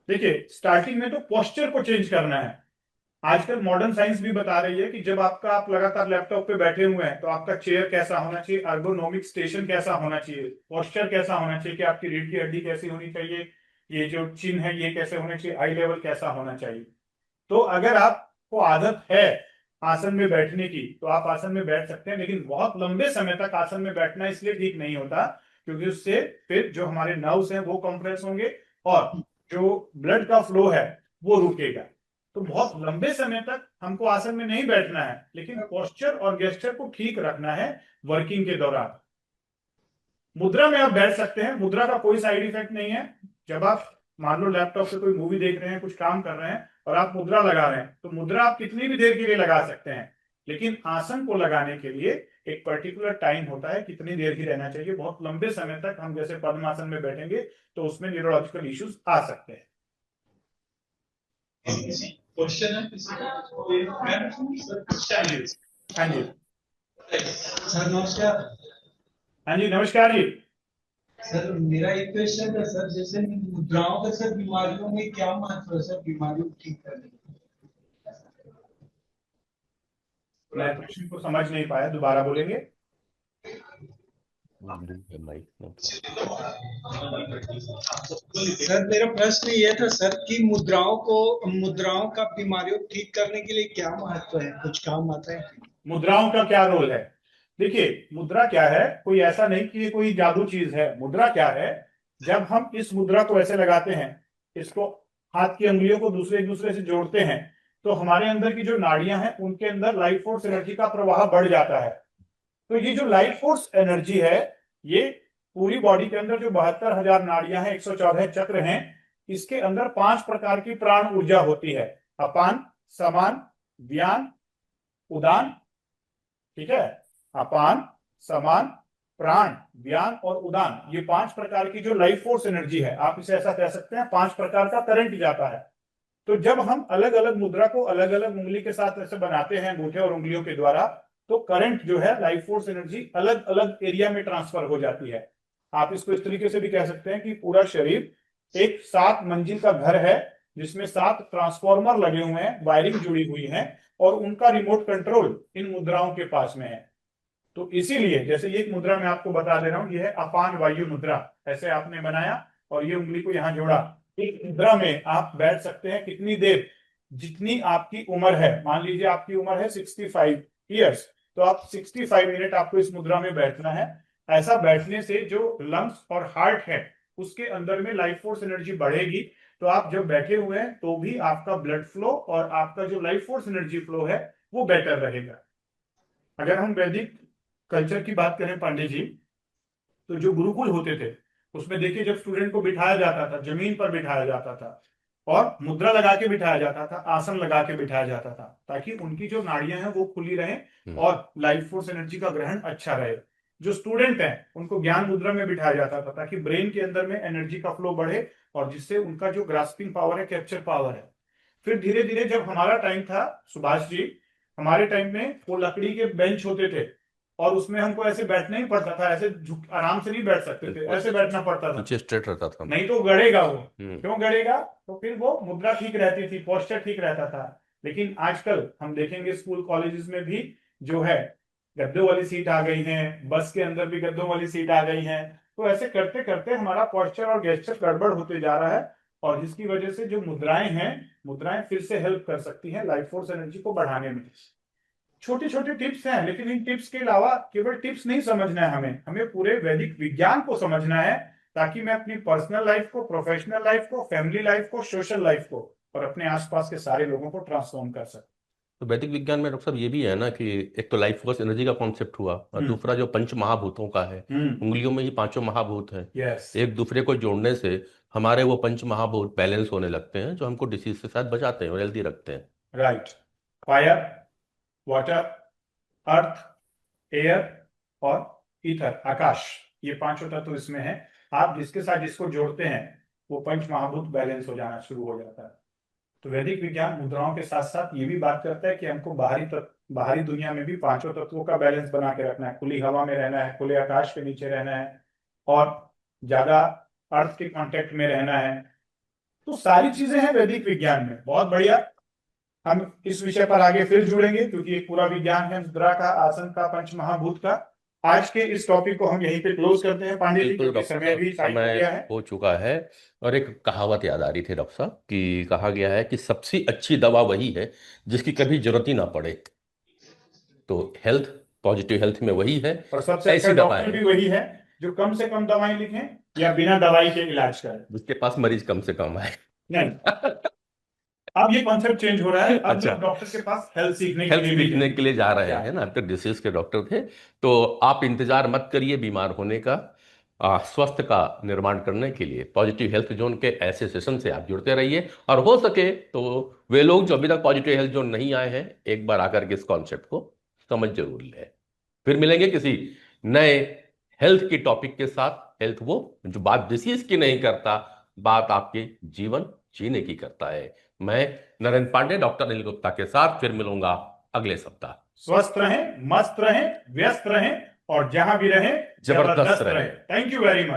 देखिए, स्टार्टिंग में तो पोस्चर को चेंज करना है। आजकल मॉडर्न साइंस भी बता रही है कि जब आप लगातार लैपटॉप पे बैठे हुए हैं तो आपका चेयर कैसा होना चाहिए, अर्गोनोमिक स्टेशन कैसा होना चाहिए, पोस्चर कैसा होना चाहिए, कि आपकी रीढ़ की हड्डी कैसी होनी चाहिए, ये जो चिन्ह है ये कैसे होने चाहिए, आई लेवल कैसा होना चाहिए। तो अगर आपको आदत है आसन में बैठने की तो आप आसन में बैठ सकते हैं। लेकिन बहुत लंबे समय तक आसन में बैठना इसलिए ठीक नहीं होता क्योंकि उससे फिर जो हमारे नर्व्स हैं वो कंप्रेस होंगे और जो ब्लड का फ्लो है वो रुकेगा। तो बहुत लंबे समय तक हमको आसन में नहीं बैठना है, लेकिन पोस्चर और गेस्चर को ठीक रखना है वर्किंग के दौरान। मुद्रा में आप बैठ सकते हैं, मुद्रा का कोई साइड इफेक्ट नहीं है। जब आप मान लो लैपटॉप पे कोई मूवी देख रहे हैं, कुछ काम कर रहे हैं और आप मुद्रा लगा रहे हैं, तो मुद्रा आप कितनी भी देर के लिए लगा सकते हैं। लेकिन आसन को लगाने के लिए एक पर्टिकुलर टाइम होता है, कितनी देर ही रहना चाहिए। बहुत लंबे समय तक हम जैसे पद्मासन में बैठेंगे तो उसमें न्यूरोलॉजिकल इश्यूज आ सकते हैं। क्वेश्चन है किसी का? हाँ जी, सर नमस्कार। हाँ जी, नमस्कार जी। सर मेरा एक क्वेश्चन है सर, जैसे मुद्राओं का सर बीमारियों में क्या महत्व है सर, बीमारियों को ठीक करने मैं प्रश्न को समझ नहीं पाया, दोबारा बोलेंगे? सर मेरा प्रश्न ये था सर कि मुद्राओं का बीमारियों को ठीक करने के लिए क्या महत्व है, कुछ काम आता है? मुद्राओं का क्या रोल है? देखिए, मुद्रा क्या है, कोई ऐसा नहीं कि ये कोई जादू चीज है। मुद्रा क्या है, जब हम इस मुद्रा को ऐसे लगाते हैं, इसको हाथ की अंगुलियों को एक दूसरे से जोड़ते हैं, तो हमारे अंदर की जो नाड़ियां हैं उनके अंदर लाइफ फोर्स एनर्जी का प्रवाह बढ़ जाता है। तो ये जो लाइफ फोर्स एनर्जी है, ये पूरी बॉडी के अंदर जो 72,000 नाड़ियां हैं, 114 चक्र हैं, इसके अंदर 5 प्रकार की प्राण ऊर्जा होती है। अपान, समान, व्यान, उदान। ठीक है, अपान, समान, प्राण, व्यान और उदान, ये 5 प्रकार की जो लाइफ फोर्स एनर्जी है, आप इसे ऐसा कह सकते हैं 5 प्रकार का करंट जाता है। तो जब हम अलग अलग मुद्रा को अलग अलग उंगली के साथ ऐसे बनाते हैं, अंगूठे और उंगलियों के द्वारा, तो करंट जो है, लाइफ फोर्स एनर्जी अलग अलग एरिया में ट्रांसफर हो जाती है। आप इसको इस तरीके से भी कह सकते हैं कि पूरा शरीर एक 7 मंजिल का घर है, जिसमें 7 ट्रांसफॉर्मर लगे हुए हैं, वायरिंग जुड़ी हुई है, और उनका रिमोट कंट्रोल इन मुद्राओं के पास में है। तो इसीलिए जैसे ये एक मुद्रा मैं आपको बता दे रहा हूं, ये है अपान वायु मुद्रा। ऐसे आपने बनाया और ये उंगली को यहां जोड़ा। एक मुद्रा में आप बैठ सकते हैं कितनी देर, जितनी आपकी उम्र है। मान लीजिए आपकी उम्र है 65 ईयर्स, तो आप 65 मिनट आपको इस मुद्रा में बैठना है। ऐसा बैठने से जो लंग्स और हार्ट है, उसके अंदर में लाइफ फोर्स एनर्जी बढ़ेगी। तो आप जब बैठे हुए हैं तो भी आपका ब्लड फ्लो और आपका जो लाइफ फोर्स एनर्जी फ्लो है वो बेटर रहेगा। अगर हम वैदिक कल्चर की बात करें पांडे जी, तो जो गुरुकुल होते थे उसमें देखिए, जब स्टूडेंट को बिठाया जाता था, जमीन पर बिठाया जाता था और मुद्रा लगा के बिठाया जाता था, आसन लगा के बिठाया जाता था, ताकि उनकी जो नाड़ियां हैं वो खुली रहें और लाइफ फोर्स एनर्जी का ग्रहण अच्छा रहे। जो स्टूडेंट हैं उनको ज्ञान मुद्रा में बिठाया जाता था, ताकि ब्रेन के अंदर में एनर्जी का फ्लो बढ़े और जिससे उनका जो ग्रास्पिंग पावर है, कैप्चर पावर है। फिर धीरे धीरे जब हमारा टाइम था सुभाष जी, हमारे टाइम में वो लकड़ी के बेंच होते थे और उसमें हमको ऐसे बैठना ही पड़ता था, ऐसे आराम से नहीं बैठ सकते थे, ऐसे बैठना पड़ता था, स्ट्रेट रहता था, नहीं तो गड़ेगा वो। क्यों गड़ेगा? तो फिर वो मुद्रा ठीक रहती थी, पोस्चर ठीक रहता था। लेकिन आजकल हम देखेंगे स्कूल कॉलेजेस में भी जो है गद्दों वाली सीट आ गई हैं, बस के अंदर भी गद्दों वाली सीट आ गई हैं। तो ऐसे करते करते हमारा पोस्चर और गेस्चर गड़बड़ होते जा रहा है, और जिसकी वजह से जो मुद्राएं हैं, मुद्राएं फिर से हेल्प कर सकती हैं लाइफ फोर्स एनर्जी को बढ़ाने में। छोटे छोटे टिप्स हैं, लेकिन इन टिप्स के अलावा केवल टिप्स नहीं समझना है, हमें पूरे वैदिक विज्ञान को समझना है, ताकि मैं अपनी पर्सनल लाइफ को, प्रोफेशनल लाइफ को, फैमिली लाइफ को, सोशल लाइफ को और अपने आसपास के सारे लोगों को ट्रांसफॉर्म कर सकूं। तो वैदिक विज्ञान में डॉक्टर साहब ये भी है ना कि एक तो लाइफ फोर्स एनर्जी का कॉन्सेप्ट हुआ, और दूसरा जो पंच महाभूतों का है, उंगलियों में ही 5 महाभूत हैं, एक दूसरे को जोड़ने से हमारे वो पंच महाभूत बैलेंस होने लगते हैं, जो हमको डिसीज से साथ बचाते हैं और हेल्दी रखते हैं। राइट। फायर, वाटर, अर्थ, एयर और ईथर, आकाश, ये 5 तत्व इसमें है। आप जिसके साथ जिसको जोड़ते हैं वो पंच महाभूत बैलेंस हो जाना शुरू हो जाता है। तो वैदिक विज्ञान मुद्राओं के साथ साथ ये भी बात करता है कि हमको बाहरी दुनिया में भी 5 तत्वों का बैलेंस बना के रखना है। खुली हवा में रहना है, खुले आकाश के नीचे रहना है, और ज्यादा अर्थ के कांटेक्ट में रहना है। तो सारी चीजें हैं वैदिक विज्ञान में। बहुत बढ़िया, हम इस विषय पर आगे फिर जुड़ेंगे, क्योंकि एक पूरा विज्ञान है मुद्रा का, आसन का, पंच महाभूत का। आज के इस टॉपिक को हम यहीं पे क्लोज करते हैं पांडे जी, क्योंकि समय भी टाइम हो गया है। हो चुका है। और एक कहावत याद आ रही थी डॉक्टर साहब, कि कहा गया है कि सबसे अच्छी दवा वही है जिसकी कभी जरूरत ही ना पड़े। तो हेल्थ, पॉजिटिव हेल्थ में वही है, और सबसे अच्छा डॉक्टर भी वही है जो कम से कम दवाई लिखें या बिना दवाई के इलाज करें, जिसके पास मरीज कम से कम आए। नहीं, अब ये कॉन्सेप्ट चेंज हो रहा है। अब डॉक्टर के पास हेल्थ सीखने के लिए जा रहे हैं ना। अब तक डिसीज के डॉक्टर थे। तो आप इंतजार मत करिए बीमार होने का। स्वास्थ्य का निर्माण करने के लिए पॉजिटिव हेल्थ जोन के ऐसे सेशन से आप जुड़ते रहिए, और हो सके तो वे लोग जो अभी तक पॉजिटिव हेल्थ जोन नहीं आए हैं, एक बार आकर के इस कॉन्सेप्ट को समझ जरूर लें। फिर मिलेंगे किसी नए हेल्थ की टॉपिक के साथ। हेल्थ वो जो बात डिसीज की नहीं करता, बात आपके जीवन जीने की करता है। मैं नरेंद्र पांडे डॉक्टर अनिल गुप्ता के साथ फिर मिलूंगा अगले सप्ताह। स्वस्थ रहें, मस्त रहें, व्यस्त रहें और जहां भी रहें जबरदस्त रहें। Thank you very much.